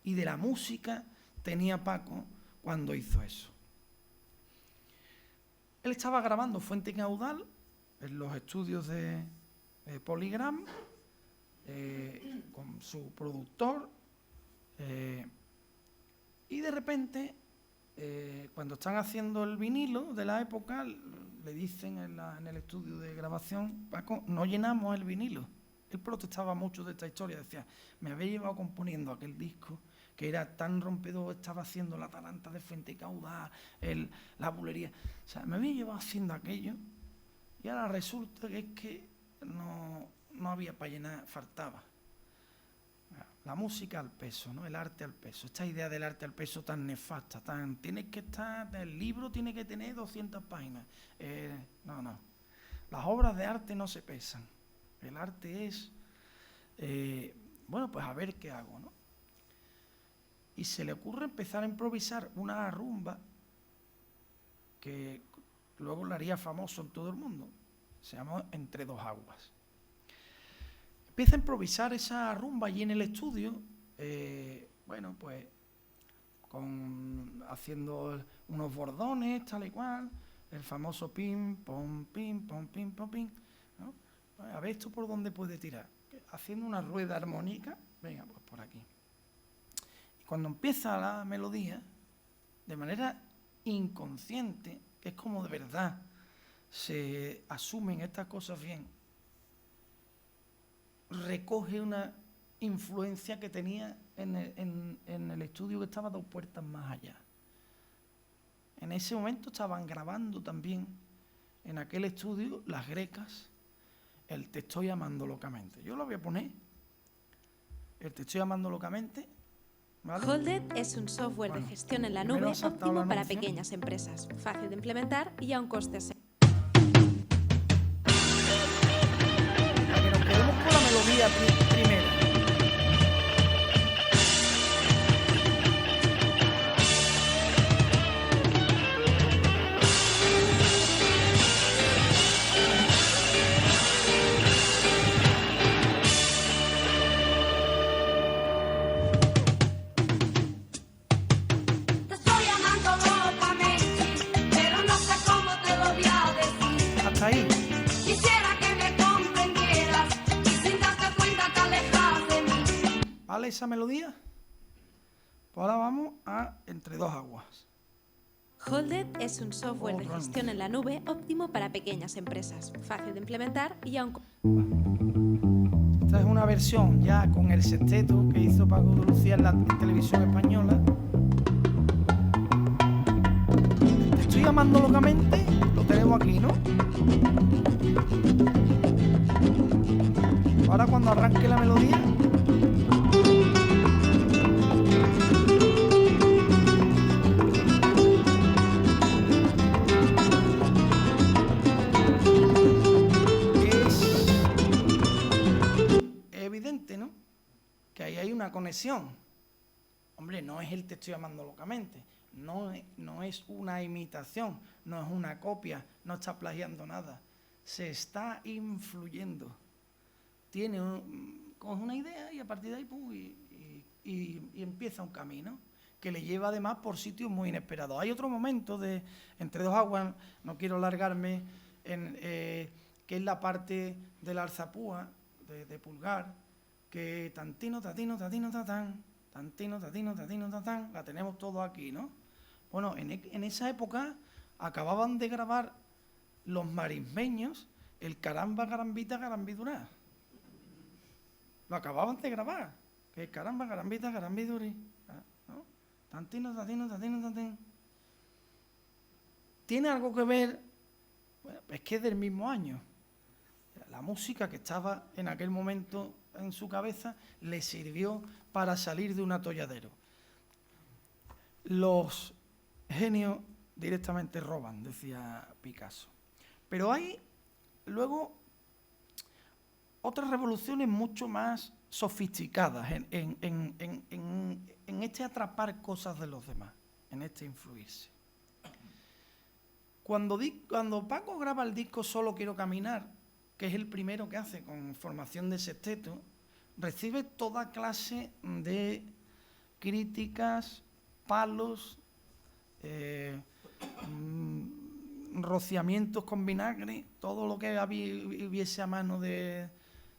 y de la música tenía Paco cuando hizo eso. Él estaba grabando Fuente Caudal en los estudios de Polygram, con su productor, y de repente, cuando están haciendo el vinilo de la época, le dicen en el estudio de grabación: Paco, no llenamos el vinilo. Él protestaba mucho de esta historia, decía: me habéis llevado componiendo aquel disco que era tan rompedor, estaba haciendo la Atalanta de Fuente Caudal, la bulería, o sea, me habéis llevado haciendo aquello, y ahora resulta que es que no había para llenar, faltaba. La música al peso, ¿no? El arte al peso. Esta idea del arte al peso tan nefasta, tiene que estar, el libro tiene que tener 200 páginas. No. Las obras de arte no se pesan. El arte es, bueno, pues a ver qué hago, ¿no? Y se le ocurre empezar a improvisar una rumba que luego la haría famoso en todo el mundo. Se llama Entre dos aguas. Empieza a improvisar esa rumba allí en el estudio, bueno, pues haciendo unos bordones, tal y cual, el famoso pim, pom, pim, pom, pim, pom, pim, ¿no? A ver esto por dónde puede tirar. Haciendo una rueda armónica, venga, pues por aquí. Y cuando empieza la melodía, de manera inconsciente, que es como de verdad se asumen estas cosas bien, recoge una influencia que tenía en el estudio que estaba 2 puertas más allá. En ese momento estaban grabando también en aquel estudio Las Grecas, el Te estoy amando locamente. Yo lo voy a poner, el Te estoy amando locamente, ¿vale? Holded es un software de gestión en la nube óptimo para pequeñas empresas, fácil de implementar y a un coste seguro. Nos quedemos con la melodía primero. Te estoy amando locamente, pero no sé cómo te lo voy a decir. Hasta ahí. Quisiera que me comprendieras y sin darte cuenta te alejas de mí. ¿Vale esa melodía? Pues ahora vamos a Entre dos aguas. Holded es un software de gestión en la nube óptimo para pequeñas empresas, fácil de implementar y a un coste. Esta es una versión ya con el sexteto que hizo Paco de Lucía en la televisión española. Te estoy amando locamente, lo tenemos aquí, ¿no? Ahora cuando arranque la melodía, es evidente, ¿no?, que ahí hay una conexión. Hombre, no es el Te estoy amando locamente, no es una imitación, no es una copia, no está plagiando nada, se está influyendo. Coge una idea y a partir de ahí pum, y empieza un camino que le lleva además por sitios muy inesperados. Hay otro momento de Entre dos aguas, no quiero alargarme, que es la parte del alzapúa de Pulgar, que tantino, tatino, tatino, tatán, tantino, tatino, tatino, tatán, la tenemos todo aquí, ¿no? Bueno, en esa época acababan de grabar los marismeños el Caramba, Carambita, Garambidurá. Lo acababan de grabar. Que caramba, carambita, garambiduri. ¿No? Tantino, tatino, tatino, tatino. ¿Tiene algo que ver? Bueno, es que es del mismo año. La música que estaba en aquel momento en su cabeza le sirvió para salir de un atolladero. Los genios directamente roban, decía Picasso. Pero hay luego otras revoluciones mucho más sofisticadas en este atrapar cosas de los demás, en este influirse. Cuando Paco graba el disco Solo quiero caminar, que es el primero que hace con formación de sexteto, recibe toda clase de críticas, palos, rociamientos con vinagre, todo lo que hubiese a mano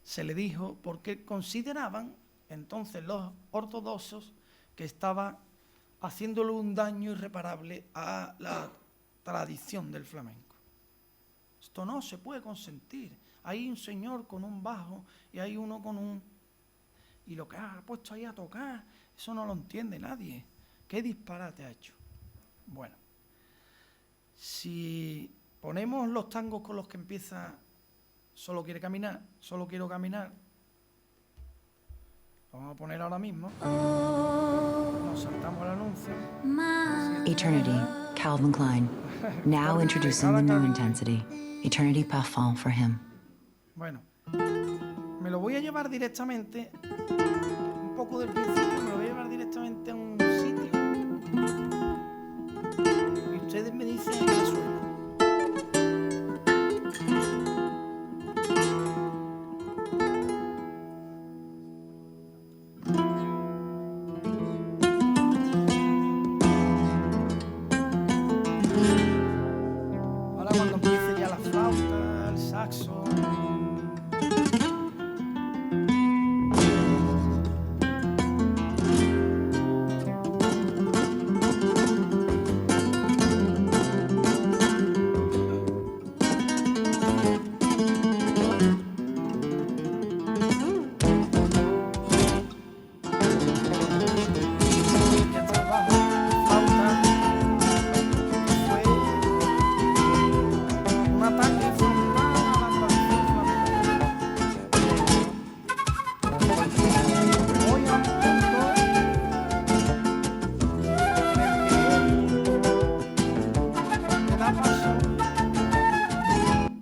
se le dijo, porque consideraban entonces los ortodoxos que estaba haciéndole un daño irreparable a la tradición del flamenco. Esto no se puede consentir. Hay un señor con un bajo y hay uno con un... Y lo que ha puesto ahí a tocar, eso no lo entiende nadie. ¿Qué disparate ha hecho? Bueno, si ponemos los tangos con los que empieza Solo quiere caminar, solo quiero caminar, lo vamos a poner ahora mismo. Nos saltamos el anuncio. Eternity, Calvin Klein. Now introducing the new intensity. Eternity Parfum for him. Bueno, me lo voy a llevar directamente, un poco del principio, me lo voy a llevar directamente a un sitio. Y ustedes me dicen qué suena.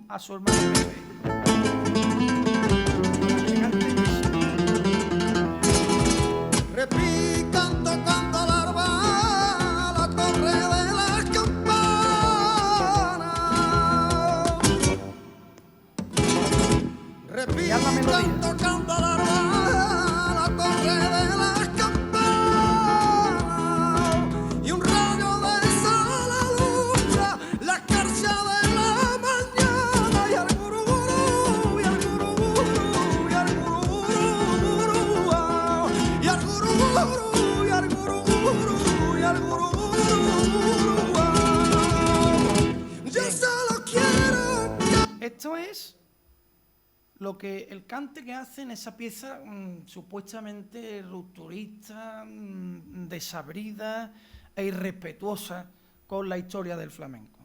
A su hermano Pepe. Repican tocando la arpa, la torre de las campanas. Repican tocando la arpa, la torre de las campanas. Y un rayo de sol alumbra la escarcha de la mañana. Y al guruguru, y al guruguru, y al guruguru, y al guruguru, y al guruguru, y al guruguru. Yo solo quiero. Esto es lo que el cante que hace en esa pieza supuestamente rupturista, desabrida e irrespetuosa con la historia del flamenco.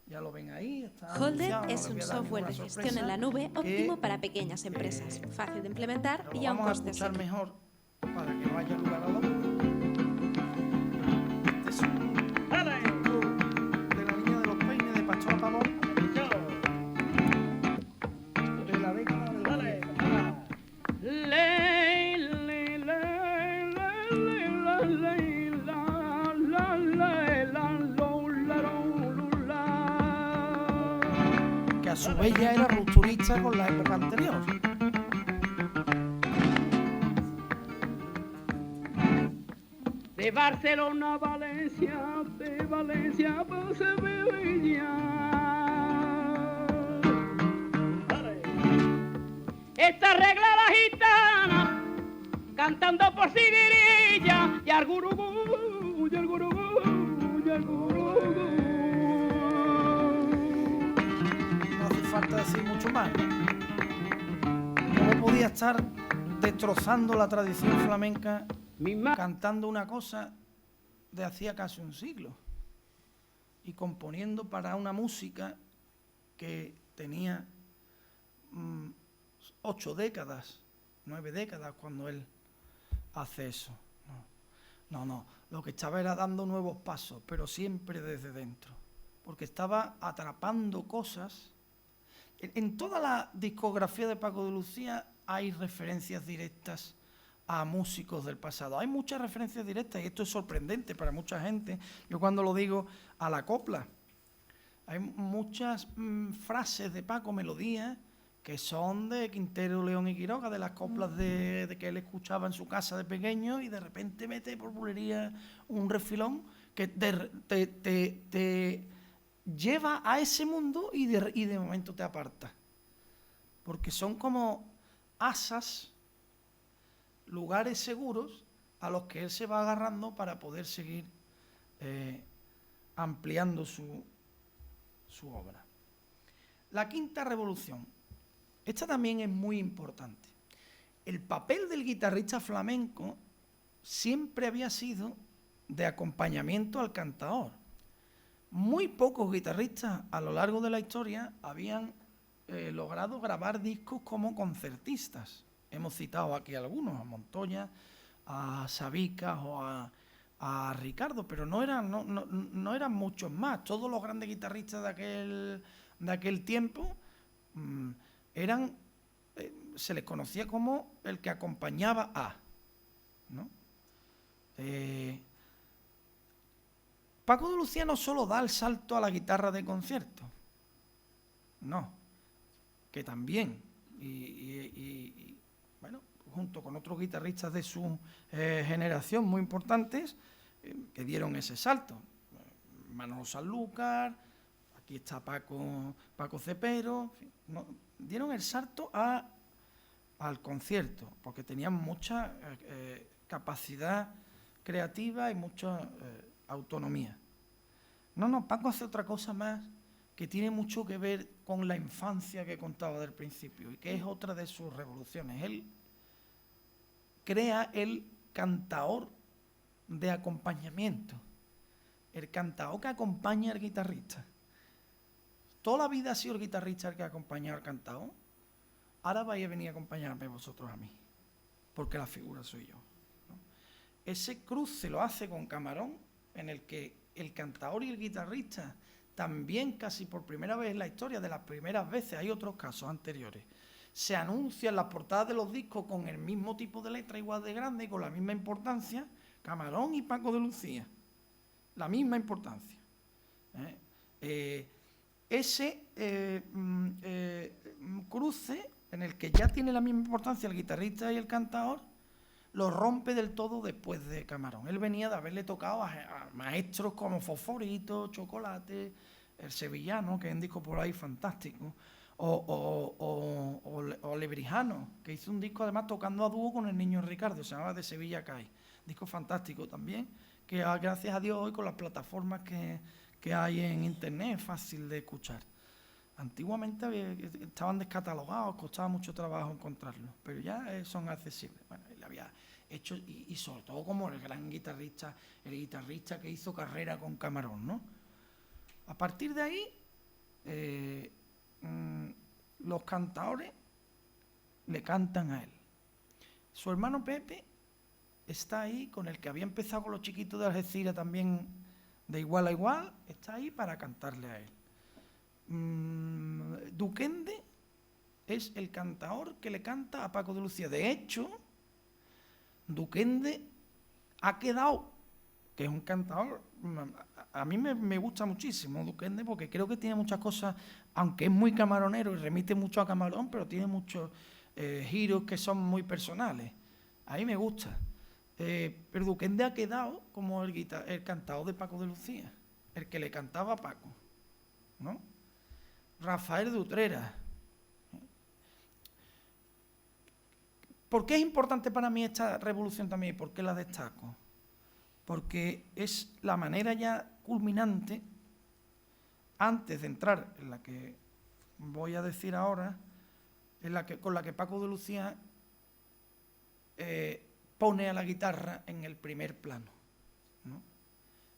Ya lo ven ahí. Está Holded anunciado, no es les un voy a dar software de ninguna gestión en sorpresa, la nube óptimo que, para pequeñas empresas, fácil de implementar lo y a un vamos a coste escuchar seguro. mejor para que no haya lugar a dudas. Este es un disco de la Niña de los Peines de Pastor Pavón, de la década de los 10. Que a su vez ya era rupturista con la época anterior. De Barcelona a Valencia, de Valencia a Sevilla. Esta regla la gitana, cantando por Siguirilla, y al gurugú, y al gurugú, y al gurugú. No hace falta decir mucho más. ¿Cómo podía estar destrozando la tradición flamenca cantando una cosa de hacía casi un siglo y componiendo para una música que tenía 8 décadas, 9 décadas cuando él hace eso. No, lo que estaba era dando nuevos pasos, pero siempre desde dentro, porque estaba atrapando cosas. En toda la discografía de Paco de Lucía hay referencias directas a músicos del pasado. Hay muchas referencias directas y esto es sorprendente para mucha gente. Yo cuando lo digo a la copla, hay muchas frases de Paco, melodías, que son de Quintero, León y Quiroga, de las coplas de que él escuchaba en su casa de pequeño, y de repente mete por bulería un refilón que te lleva a ese mundo y de momento te aparta. Porque son como asas, lugares seguros a los que él se va agarrando para poder seguir ampliando su obra. La quinta revolución. Esta también es muy importante. El papel del guitarrista flamenco siempre había sido de acompañamiento al cantador. Muy pocos guitarristas a lo largo de la historia habían logrado grabar discos como concertistas. Hemos citado aquí algunos, a Montoya, a Sabicas o a Ricardo, pero no eran muchos más. Todos los grandes guitarristas de aquel tiempo se les conocía como el que acompañaba a, ¿no? Paco de Lucía no solo da el salto a la guitarra de concierto, no, que también, y bueno, junto con otros guitarristas de su generación muy importantes, que dieron ese salto. Manolo Sanlúcar, aquí está Paco Cepero, en fin, no, dieron el salto al concierto, porque tenían mucha capacidad creativa y mucha autonomía. No, Paco hace otra cosa más que tiene mucho que ver con la infancia que contaba del principio y que es otra de sus revoluciones. Él crea el cantaor de acompañamiento, el cantaor que acompaña al guitarrista. Toda la vida ha sido el guitarrista el que ha acompañado al cantaor. Ahora vais a venir a acompañarme vosotros a mí, porque la figura soy yo, ¿no? Ese cruce lo hace con Camarón, en el que el cantaor y el guitarrista también casi por primera vez en la historia, de las primeras veces, hay otros casos anteriores, se anuncian las portadas de los discos con el mismo tipo de letra, igual de grande y con la misma importancia, Camarón y Paco de Lucía, la misma importancia. Ese cruce en el que ya tiene la misma importancia el guitarrista y el cantador, lo rompe del todo después de Camarón. Él venía de haberle tocado a maestros como Fosforito, Chocolate, El Sevillano, que es un disco por ahí fantástico, o Lebrijano, que hizo un disco además tocando a dúo con el niño Ricardo, se llamaba De Sevilla Cae. Disco fantástico también, que gracias a Dios hoy con las plataformas que hay en internet es fácil de escuchar. Antiguamente estaban descatalogados, costaba mucho trabajo encontrarlos, pero ya son accesibles. Bueno, él había hecho, y sobre todo como el gran guitarrista, el guitarrista que hizo carrera con Camarón, ¿no? A partir de ahí, los cantadores le cantan a él. Su hermano Pepe está ahí, con el que había empezado con los chiquitos de Algeciras también de igual a igual, está ahí para cantarle a él. Duquende es el cantador que le canta a Paco de Lucía. De hecho, Duquende ha quedado, que es un cantador, a mí me gusta muchísimo Duquende, porque creo que tiene muchas cosas, aunque es muy camaronero y remite mucho a Camarón, pero tiene muchos giros que son muy personales. A mí me gusta. Pero Duquende ha quedado como el cantador de Paco de Lucía, el que le cantaba a Paco, ¿no? Rafael de Utrera. ¿Por qué es importante para mí esta revolución también? ¿Por qué la destaco? Porque es la manera ya culminante, antes de entrar en la que voy a decir ahora, con la que Paco de Lucía pone a la guitarra en el primer plano, ¿no?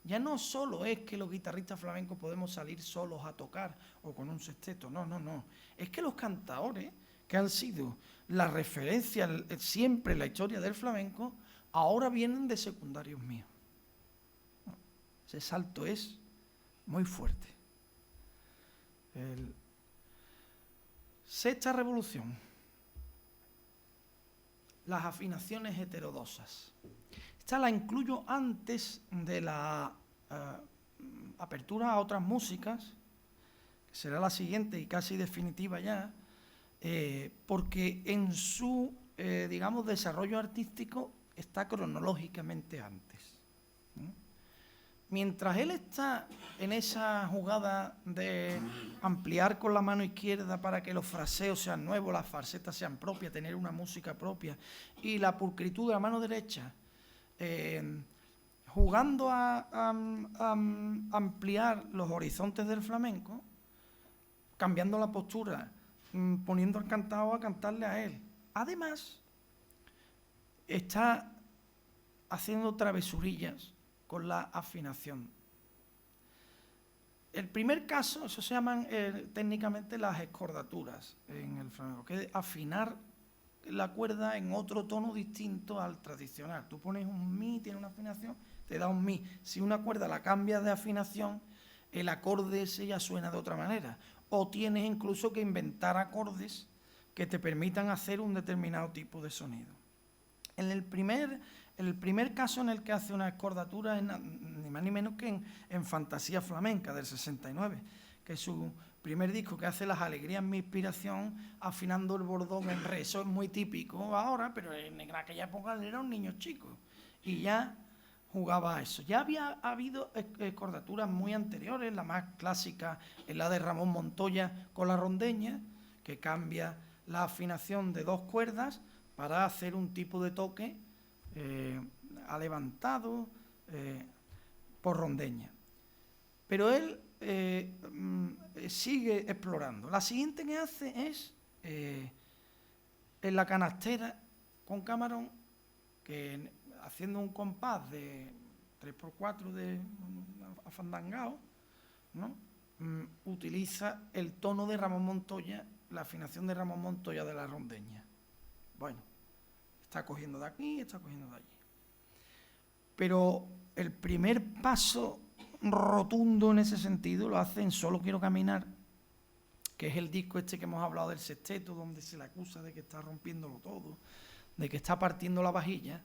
Ya no solo es que los guitarristas flamencos podemos salir solos a tocar o con un sexteto, no. Es que los cantadores, que han sido la referencia siempre en la historia del flamenco, ahora vienen de secundarios míos. Ese salto es muy fuerte. Sexta revolución. Las afinaciones heterodosas. Esta la incluyo antes de la apertura a otras músicas, que será la siguiente y casi definitiva ya, porque en su, digamos, desarrollo artístico está cronológicamente antes. Mientras él está en esa jugada de ampliar con la mano izquierda para que los fraseos sean nuevos, las falsetas sean propias, tener una música propia, y la pulcritud de la mano derecha, jugando a ampliar los horizontes del flamenco, cambiando la postura, poniendo al cantado a cantarle a él. Además, está haciendo travesurillas con la afinación. El primer caso, eso se llaman técnicamente las escordaturas en el flamenco, que es afinar la cuerda en otro tono distinto al tradicional. Tú pones un mi, tiene una afinación, te da un mi. Si una cuerda la cambias de afinación, el acorde ese ya suena de otra manera. O tienes incluso que inventar acordes que te permitan hacer un determinado tipo de sonido. En el primer caso en el que hace una escordatura es ni más ni menos que en Fantasía Flamenca del 69, que es su primer disco, que hace Las alegrías, mi inspiración, afinando el bordón en re. Eso es muy típico ahora, pero en aquella época era un niño chico y ya jugaba a eso. Ya había habido escordaturas muy anteriores, la más clásica es la de Ramón Montoya con la rondeña, que cambia la afinación de 2 cuerdas para hacer un tipo de toque levantado por rondeña. Pero él sigue explorando. La siguiente que hace es en la canastera con Camarón, que haciendo un compás de 3x4 de afandangao, ¿no? Utiliza el tono de Ramón Montoya, la afinación de Ramón Montoya de la rondeña. Bueno, está cogiendo de aquí, está cogiendo de allí. Pero el primer paso rotundo en ese sentido lo hace en Solo quiero caminar, que es el disco este que hemos hablado del sexteto, donde se le acusa de que está rompiéndolo todo, de que está partiendo la vajilla,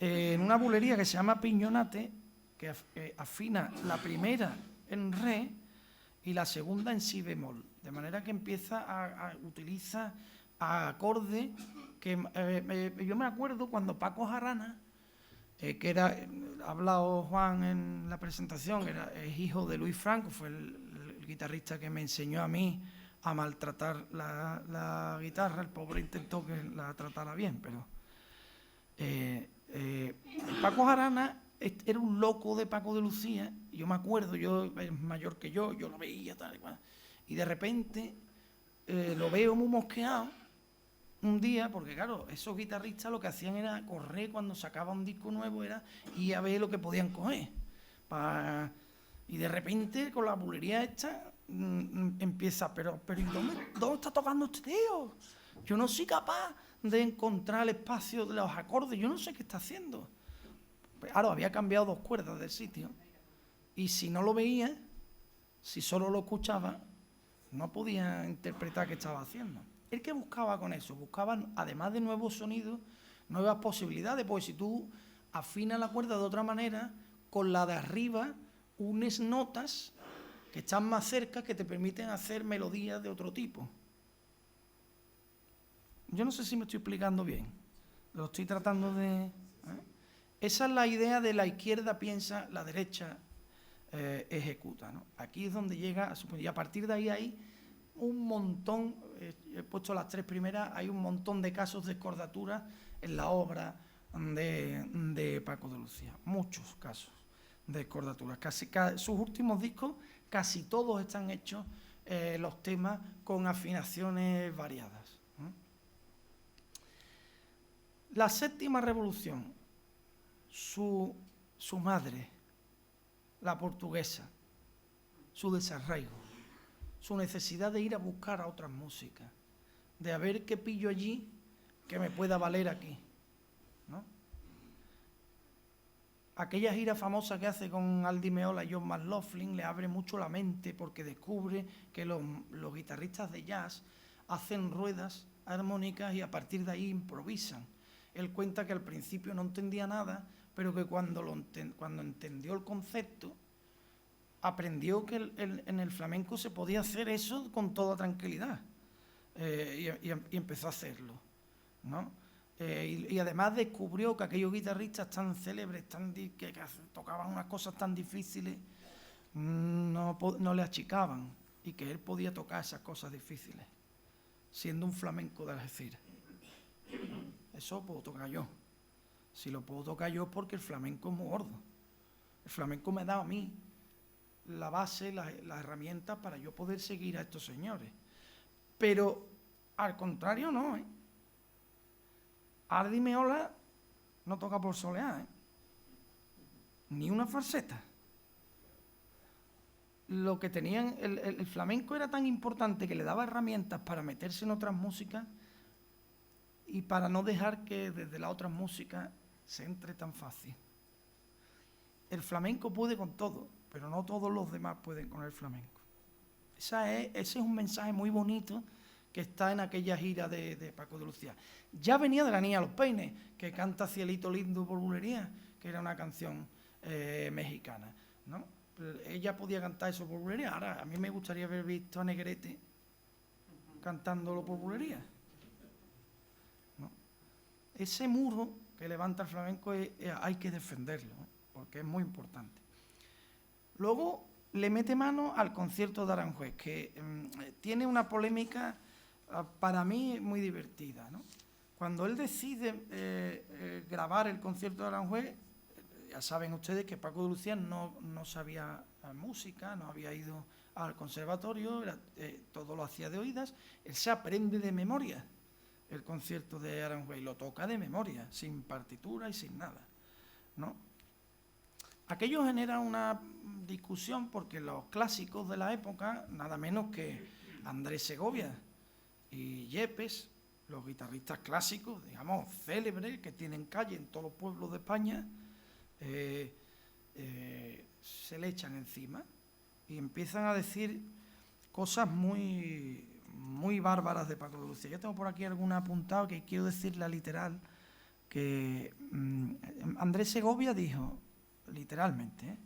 en una bulería que se llama Piñonate, que afina la primera en re y la segunda en si bemol, de manera que empieza a utilizar acordes que yo me acuerdo cuando Paco Jarana, que era, ha hablado Juan en la presentación, es hijo de Luis Franco, fue el guitarrista que me enseñó a mí a maltratar la guitarra. El pobre intentó que la tratara bien, pero Paco Jarana era un loco de Paco de Lucía. Yo me acuerdo, es mayor que yo lo veía tal y cual, y de repente lo veo muy mosqueado un día, porque claro, esos guitarristas lo que hacían era correr cuando sacaba un disco nuevo, era ir a ver lo que podían coger. Y de repente con la bulería esta empieza, pero ¿y dónde está tocando este tío? Yo no soy capaz de encontrar el espacio de los acordes, yo no sé qué está haciendo. Pues, claro, había cambiado 2 cuerdas del sitio, y si no lo veía, si solo lo escuchaba, no podía interpretar qué estaba haciendo. ¿El que buscaba con eso? Buscaba, además de nuevos sonidos, nuevas posibilidades, porque si tú afinas la cuerda de otra manera, con la de arriba unes notas que están más cerca, que te permiten hacer melodías de otro tipo. Yo no sé si me estoy explicando bien, lo estoy tratando de... Esa es la idea de la izquierda piensa, la derecha ejecuta, ¿no? Aquí es donde llega, y a partir de ahí hay un montón, he puesto las 3 primeras, hay un montón de casos de escordatura en la obra de Paco de Lucía, muchos casos de escordaturas. Sus últimos discos, casi todos están hechos los temas con afinaciones variadas. La séptima revolución, su madre, la portuguesa, su desarraigo, su necesidad de ir a buscar a otras músicas, de a ver qué pillo allí que me pueda valer aquí, ¿no? Aquella gira famosa que hace con Al Di Meola y John McLaughlin le abre mucho la mente porque descubre que los guitarristas de jazz hacen ruedas armónicas y a partir de ahí improvisan. Él cuenta que al principio no entendía nada, pero que cuando entendió el concepto, aprendió que en el flamenco se podía hacer eso con toda tranquilidad, y empezó a hacerlo, ¿no? Y además descubrió que aquellos guitarristas tan célebres, que tocaban unas cosas tan difíciles, no le achicaban, y que él podía tocar esas cosas difíciles, siendo un flamenco de Algeciras. Eso puedo tocar yo. Si lo puedo tocar yo es porque el flamenco es muy gordo. El flamenco me da a mí la base, las herramientas para yo poder seguir a estos señores. Pero al contrario no, ¿eh? Al Di Meola no toca por soleá, ¿eh? Ni una falseta. Lo que tenían, el flamenco era tan importante que le daba herramientas para meterse en otras músicas y para no dejar que desde las otras músicas se entre tan fácil. El flamenco puede con todo, pero no todos los demás pueden con el flamenco. Ese es un mensaje muy bonito que está en aquella gira de Paco de Lucía. Ya venía de La Niña de los Peines, que canta Cielito Lindo por bulería, que era una canción mexicana, ¿no? Ella podía cantar eso por bulería. Ahora, a mí me gustaría haber visto a Negrete cantándolo por bulería, ¿no? Ese muro que levanta el flamenco hay que defenderlo, ¿no? Porque es muy importante. Luego le mete mano al concierto de Aranjuez, que tiene una polémica para mí muy divertida, ¿no? Cuando él decide grabar el concierto de Aranjuez, ya saben ustedes que Paco de Lucía no sabía música, no había ido al conservatorio, todo lo hacía de oídas. Él se aprende de memoria el concierto de Aranjuez y lo toca de memoria, sin partitura y sin nada, ¿no? Aquello genera una discusión porque los clásicos de la época, nada menos que Andrés Segovia y Yepes, los guitarristas clásicos, digamos, célebres, que tienen calle en todos los pueblos de España, se le echan encima y empiezan a decir cosas muy, muy bárbaras de Paco de Lucía. Yo tengo por aquí alguna apuntada que quiero decirla literal, que Andrés Segovia dijo, literalmente,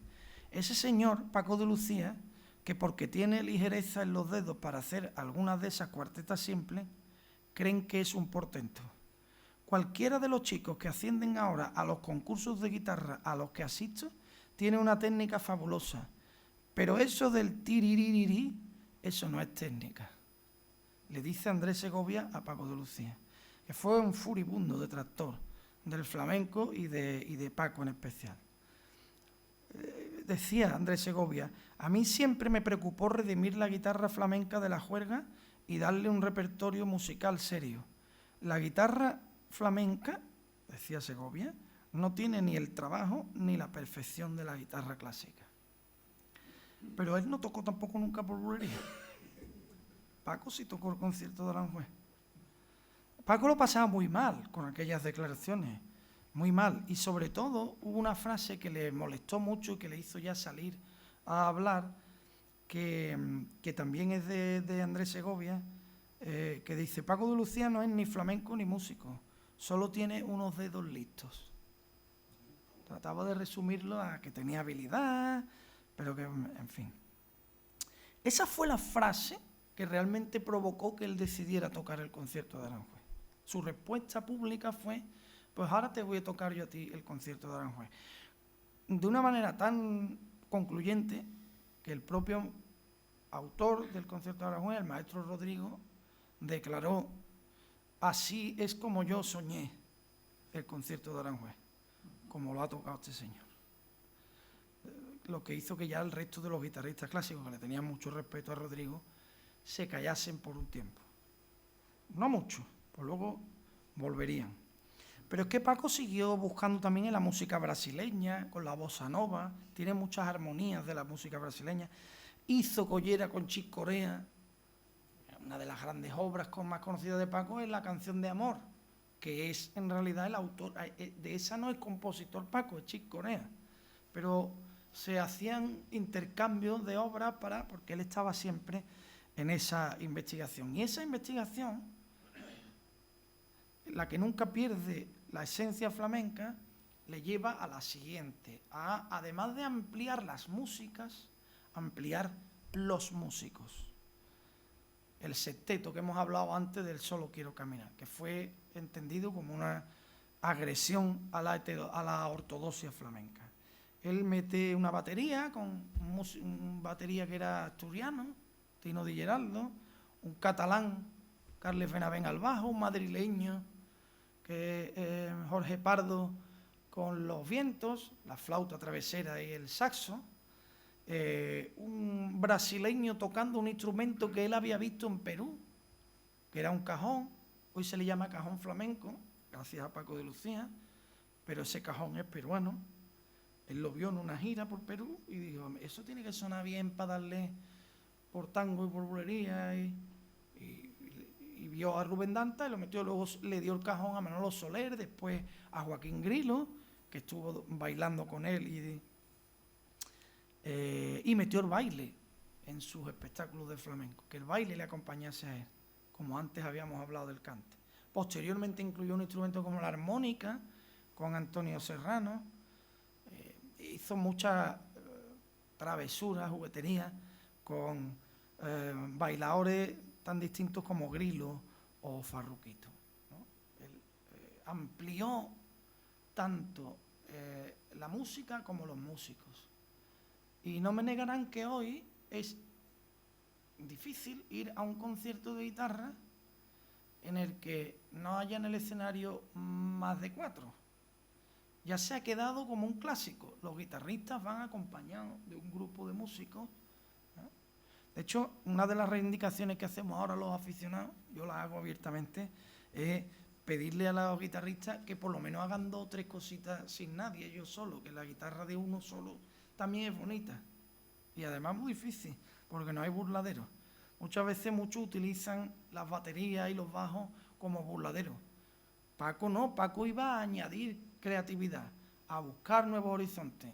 ese señor Paco de Lucía, que porque tiene ligereza en los dedos para hacer algunas de esas cuartetas simples, creen que es un portento. Cualquiera de los chicos que ascienden ahora a los concursos de guitarra a los que asisto tiene una técnica fabulosa, pero eso del tiriririrí, eso no es técnica, le dice Andrés Segovia a Paco de Lucía, que fue un furibundo detractor del flamenco y de Paco en especial. Decía Andrés Segovia, a mí siempre me preocupó redimir la guitarra flamenca de la juerga y darle un repertorio musical serio. La guitarra flamenca, decía Segovia, no tiene ni el trabajo ni la perfección de la guitarra clásica. Pero él no tocó tampoco nunca por bulería. Paco sí tocó el concierto de Aranjuez. Paco lo pasaba muy mal con aquellas declaraciones, muy mal. Y sobre todo hubo una frase que le molestó mucho y que le hizo ya salir a hablar, que también es de Andrés Segovia, que dice, Paco de Lucía no es ni flamenco ni músico, solo tiene unos dedos listos. Trataba de resumirlo a que tenía habilidad, pero que, en fin. Esa fue la frase que realmente provocó que él decidiera tocar el concierto de Aranjuez. Su respuesta pública fue, pues ahora te voy a tocar yo a ti el concierto de Aranjuez. De una manera tan concluyente que el propio autor del concierto de Aranjuez, el maestro Rodrigo, declaró, así es como yo soñé el concierto de Aranjuez, como lo ha tocado este señor. Lo que hizo que ya el resto de los guitarristas clásicos, que le tenían mucho respeto a Rodrigo, se callasen por un tiempo. No mucho, pues luego volverían. Pero es que Paco siguió buscando también en la música brasileña, con la bossa nova, tiene muchas armonías de la música brasileña. Hizo collera con Chick Corea, una de las grandes obras más conocidas de Paco es la Canción de Amor, que es en realidad el autor, de esa no es compositor Paco, es Chic Corea, pero se hacían intercambios de obras porque él estaba siempre en esa investigación. Y esa investigación, la que nunca pierde la esencia flamenca, le lleva a la siguiente, además de ampliar las músicas, ampliar los músicos. El septeto que hemos hablado antes del Solo quiero caminar, que fue entendido como una agresión a la ortodoxia flamenca. Él mete una batería, un batería que era asturiano, Tino Di Geraldo, un catalán, Carles Benavent al bajo, un madrileño, que Jorge Pardo con los vientos, la flauta travesera y el saxo, un brasileño tocando un instrumento que él había visto en Perú, que era un cajón, hoy se le llama cajón flamenco, gracias a Paco de Lucía, pero ese cajón es peruano. Él lo vio en una gira por Perú y dijo, eso tiene que sonar bien para darle por tango y por bulería, y vio a Rubén Danta y lo metió. Luego le dio el cajón a Manolo Soler, después a Joaquín Grilo, que estuvo bailando con él, y metió el baile en sus espectáculos de flamenco, que el baile le acompañase a él, como antes habíamos hablado del cante. Posteriormente incluyó un instrumento como la armónica con Antonio Serrano. Hizo muchas travesuras, jugueterías con bailadores tan distintos como Grilo o Farruquito, ¿no? Él amplió tanto la música como los músicos. Y no me negarán que hoy es difícil ir a un concierto de guitarra en el que no haya en el escenario más de 4. Ya se ha quedado como un clásico. Los guitarristas van acompañados de un grupo de músicos, ¿no? De hecho, una de las reivindicaciones que hacemos ahora los aficionados, yo la hago abiertamente, es pedirle a los guitarristas que por lo menos hagan 2 o 3 cositas sin nadie, ellos solos, que la guitarra de uno solo también es bonita. Y además muy difícil, porque no hay burladeros. Muchas veces muchos utilizan las baterías y los bajos como burladeros. Paco no, Paco iba a añadir creatividad, a buscar nuevos horizontes.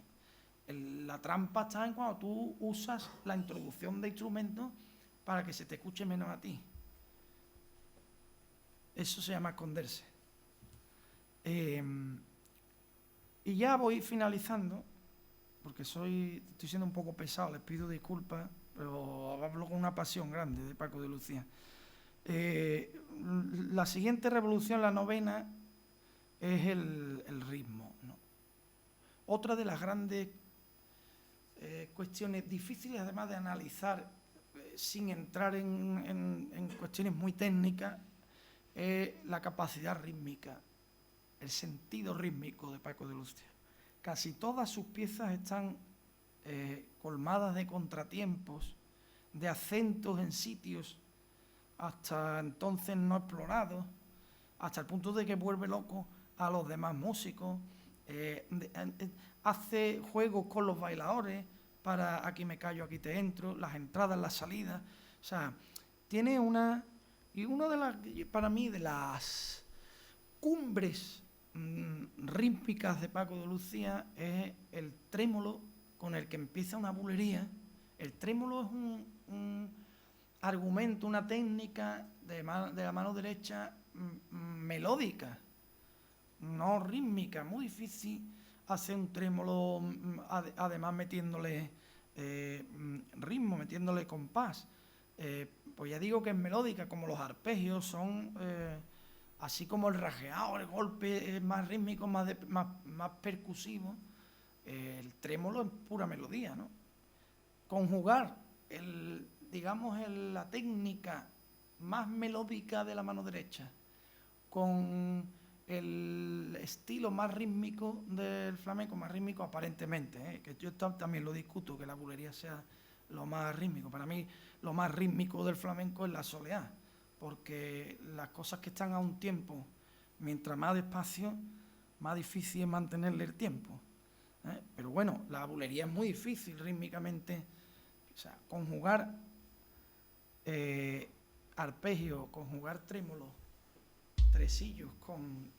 La trampa está en cuando tú usas la introducción de instrumentos para que se te escuche menos a ti. Eso se llama esconderse. Y ya voy finalizando, porque estoy siendo un poco pesado, les pido disculpas, pero hablo con una pasión grande de Paco de Lucía. La siguiente revolución, la novena, es el ritmo, ¿no? Otra de las grandes cuestiones difíciles, además de analizar sin entrar en cuestiones muy técnicas, es la capacidad rítmica, el sentido rítmico de Paco de Lucía. Casi todas sus piezas están colmadas de contratiempos, de acentos en sitios hasta entonces no explorados, hasta el punto de que vuelve loco a los demás músicos. Hace juegos con los bailadores para aquí me callo, aquí te entro, las entradas, las salidas. O sea, tiene una de las, para mí, de las cumbres rítmicas de Paco de Lucía es el trémolo con el que empieza una bulería. El trémolo es un argumento, una técnica de la mano derecha melódica, no rítmica. Muy difícil hacer un trémolo, además metiéndole ritmo, metiéndole compás. Pues ya digo que es melódica, como los arpegios son, así como el rajeado, el golpe es más rítmico, más percusivo. El trémolo es pura melodía, ¿no? Conjugar la técnica más melódica de la mano derecha con el estilo más rítmico del flamenco, más rítmico aparentemente, que yo también lo discuto, que la bulería sea lo más rítmico. Para mí lo más rítmico del flamenco es la soleá, porque las cosas que están a un tiempo, mientras más despacio, más difícil es mantenerle el tiempo, pero bueno, la bulería es muy difícil rítmicamente. O sea, conjugar arpegio, conjugar trémolos, tresillos con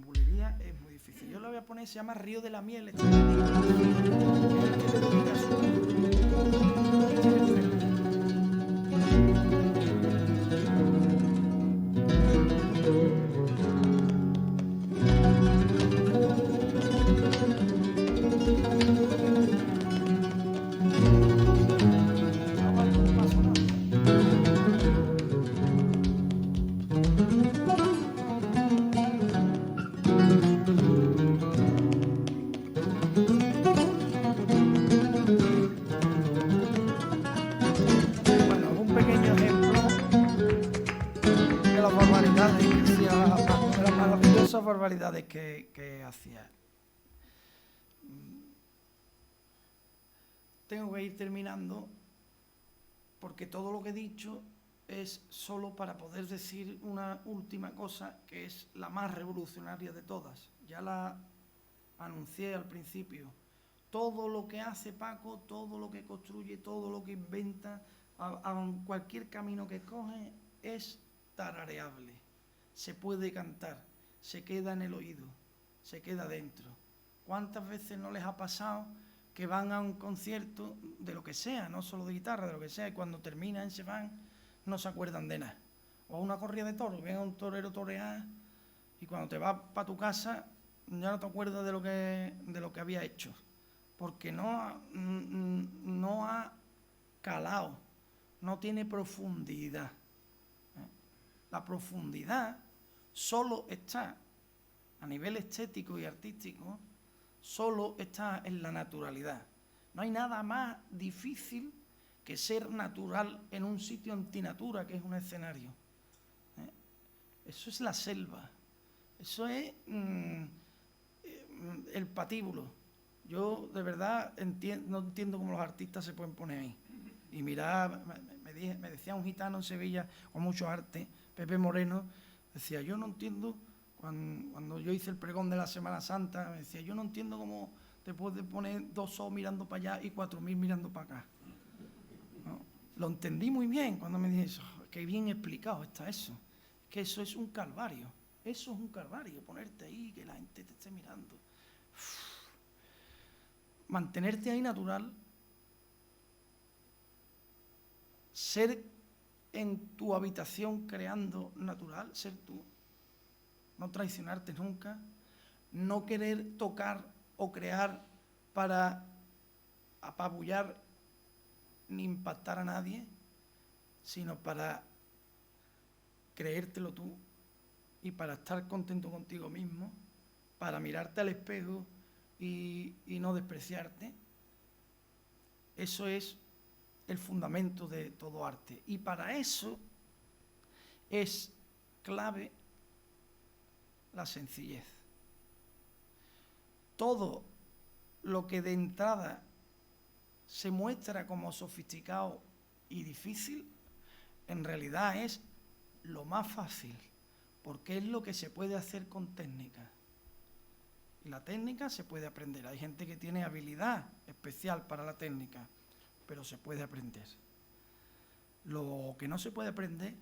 bulería es muy difícil. Yo lo voy a poner, se llama Río de la Miel. Este es el que le dedica barbaridades que hacía. Tengo que ir terminando porque todo lo que he dicho es solo para poder decir una última cosa que es la más revolucionaria de todas. Ya la anuncié al principio. Todo lo que hace Paco, todo lo que construye, todo lo que inventa, a cualquier camino que coge es tarareable. Se puede cantar. Se queda en el oído, se queda dentro. ¿Cuántas veces no les ha pasado que van a un concierto de lo que sea, no solo de guitarra, de lo que sea, y cuando terminan, se van, no se acuerdan de nada? O a una corrida de toros, ven a un torero torear y cuando te vas para tu casa ya no te acuerdas de lo que había hecho, porque no ha calado, no tiene profundidad. La profundidad solo está, a nivel estético y artístico, solo está en la naturalidad. No hay nada más difícil que ser natural en un sitio antinatura, que es un escenario. Eso es la selva, eso es el patíbulo. Yo de verdad no entiendo cómo los artistas se pueden poner ahí. Y mirad, me decía un gitano en Sevilla con mucho arte, Pepe Moreno, decía, yo no entiendo, cuando yo hice el pregón de la Semana Santa, me decía, yo no entiendo cómo te puedes poner 2 ojos mirando para allá y 4.000 mirando para acá. ¿No? Lo entendí muy bien cuando me dije, qué bien explicado está eso, que eso es un calvario, ponerte ahí, que la gente te esté mirando. Mantenerte ahí natural, ser en tu habitación creando natural, ser tú, no traicionarte nunca, no querer tocar o crear para apabullar ni impactar a nadie, sino para creértelo tú y para estar contento contigo mismo, para mirarte al espejo y no despreciarte. Eso es el fundamento de todo arte. Y para eso es clave la sencillez. Todo lo que de entrada se muestra como sofisticado y difícil, en realidad es lo más fácil, porque es lo que se puede hacer con técnica. Y la técnica se puede aprender. Hay gente que tiene habilidad especial para la técnica, pero se puede aprender. Lo que no se puede aprender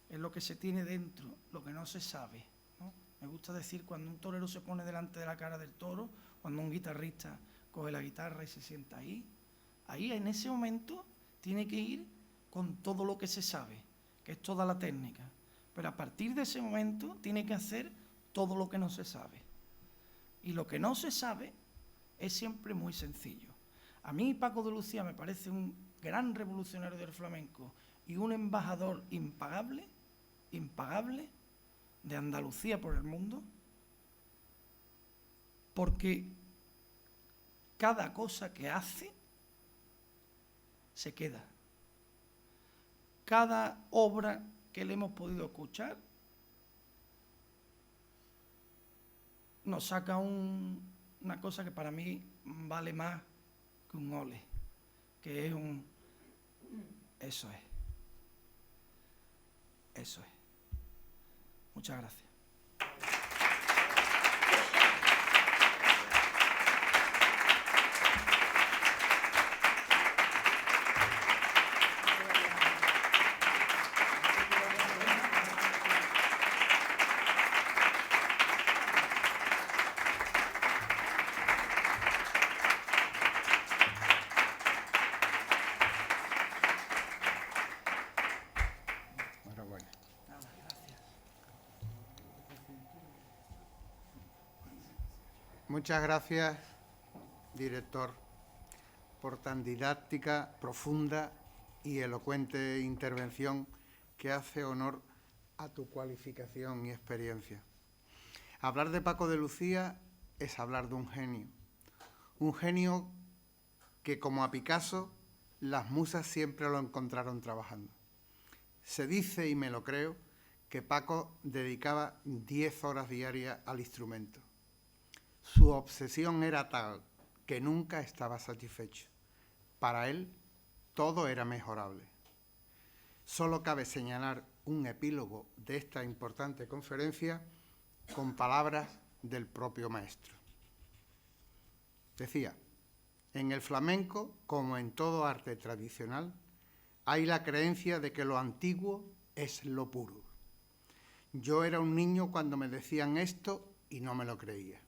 es lo que se tiene dentro, lo que no se sabe, ¿no? Me gusta decir, cuando un torero se pone delante de la cara del toro, cuando un guitarrista coge la guitarra y se sienta ahí en ese momento tiene que ir con todo lo que se sabe, que es toda la técnica. Pero a partir de ese momento tiene que hacer todo lo que no se sabe. Y lo que no se sabe es siempre muy sencillo. A mí Paco de Lucía me parece un gran revolucionario del flamenco y un embajador impagable de Andalucía por el mundo, porque cada cosa que hace se queda. Cada obra que le hemos podido escuchar nos saca una cosa que para mí vale más que un ole, que es eso es. Muchas gracias. Muchas gracias, director, por tan didáctica, profunda y elocuente intervención que hace honor a tu cualificación y experiencia. Hablar de Paco de Lucía es hablar de un genio que, como a Picasso, las musas siempre lo encontraron trabajando. Se dice, y me lo creo, que Paco dedicaba 10 horas diarias al instrumento. Su obsesión era tal que nunca estaba satisfecho. Para él, todo era mejorable. Solo cabe señalar un epílogo de esta importante conferencia con palabras del propio maestro. Decía: en el flamenco, como en todo arte tradicional, hay la creencia de que lo antiguo es lo puro. Yo era un niño cuando me decían esto y no me lo creía.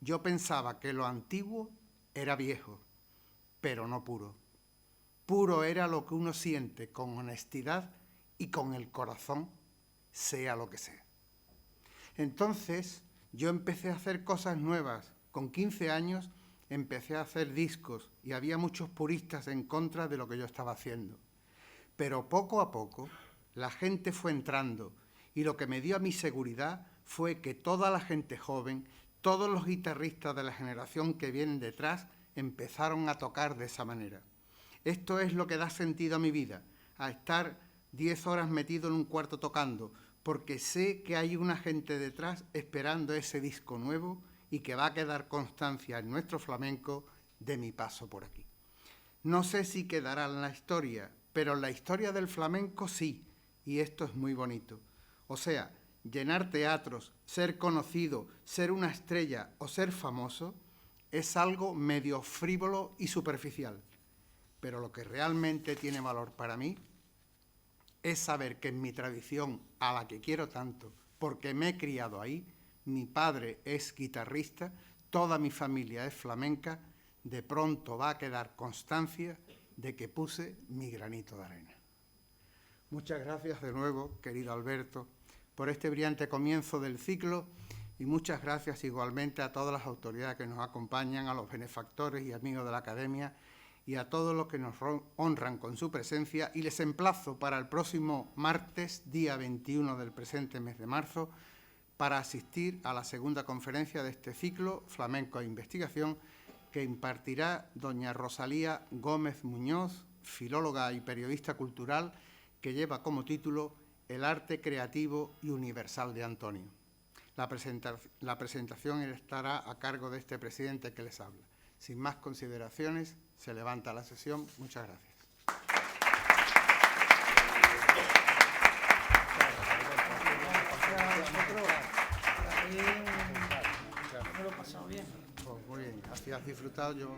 Yo pensaba que lo antiguo era viejo, pero no puro. Puro era lo que uno siente con honestidad y con el corazón, sea lo que sea. Entonces yo empecé a hacer cosas nuevas. Con 15 años empecé a hacer discos y había muchos puristas en contra de lo que yo estaba haciendo. Pero poco a poco la gente fue entrando y lo que me dio a mi seguridad fue que toda la gente joven, todos los guitarristas de la generación que vienen detrás empezaron a tocar de esa manera. Esto es lo que da sentido a mi vida, a estar 10 horas metido en un cuarto tocando, porque sé que hay una gente detrás esperando ese disco nuevo y que va a quedar constancia en nuestro flamenco de mi paso por aquí. No sé si quedará en la historia, pero en la historia del flamenco sí, y esto es muy bonito. O sea, llenar teatros, ser conocido, ser una estrella o ser famoso es algo medio frívolo y superficial. Pero lo que realmente tiene valor para mí es saber que en mi tradición, a la que quiero tanto, porque me he criado ahí, mi padre es guitarrista, toda mi familia es flamenca, de pronto va a quedar constancia de que puse mi granito de arena. Muchas gracias de nuevo, querido Alberto, por este brillante comienzo del ciclo y muchas gracias igualmente a todas las autoridades que nos acompañan, a los benefactores y amigos de la Academia y a todos los que nos honran con su presencia, y les emplazo para el próximo martes, día 21 del presente mes de marzo, para asistir a la segunda conferencia de este ciclo, Flamenco e Investigación, que impartirá doña Rosalía Gómez Muñoz, filóloga y periodista cultural, que lleva como título El arte creativo y universal de Antonio. La presentación estará a cargo de este presidente que les habla. Sin más consideraciones, se levanta la sesión. Muchas gracias. Me lo he pasado bien. Pues muy bien, así has disfrutado yo.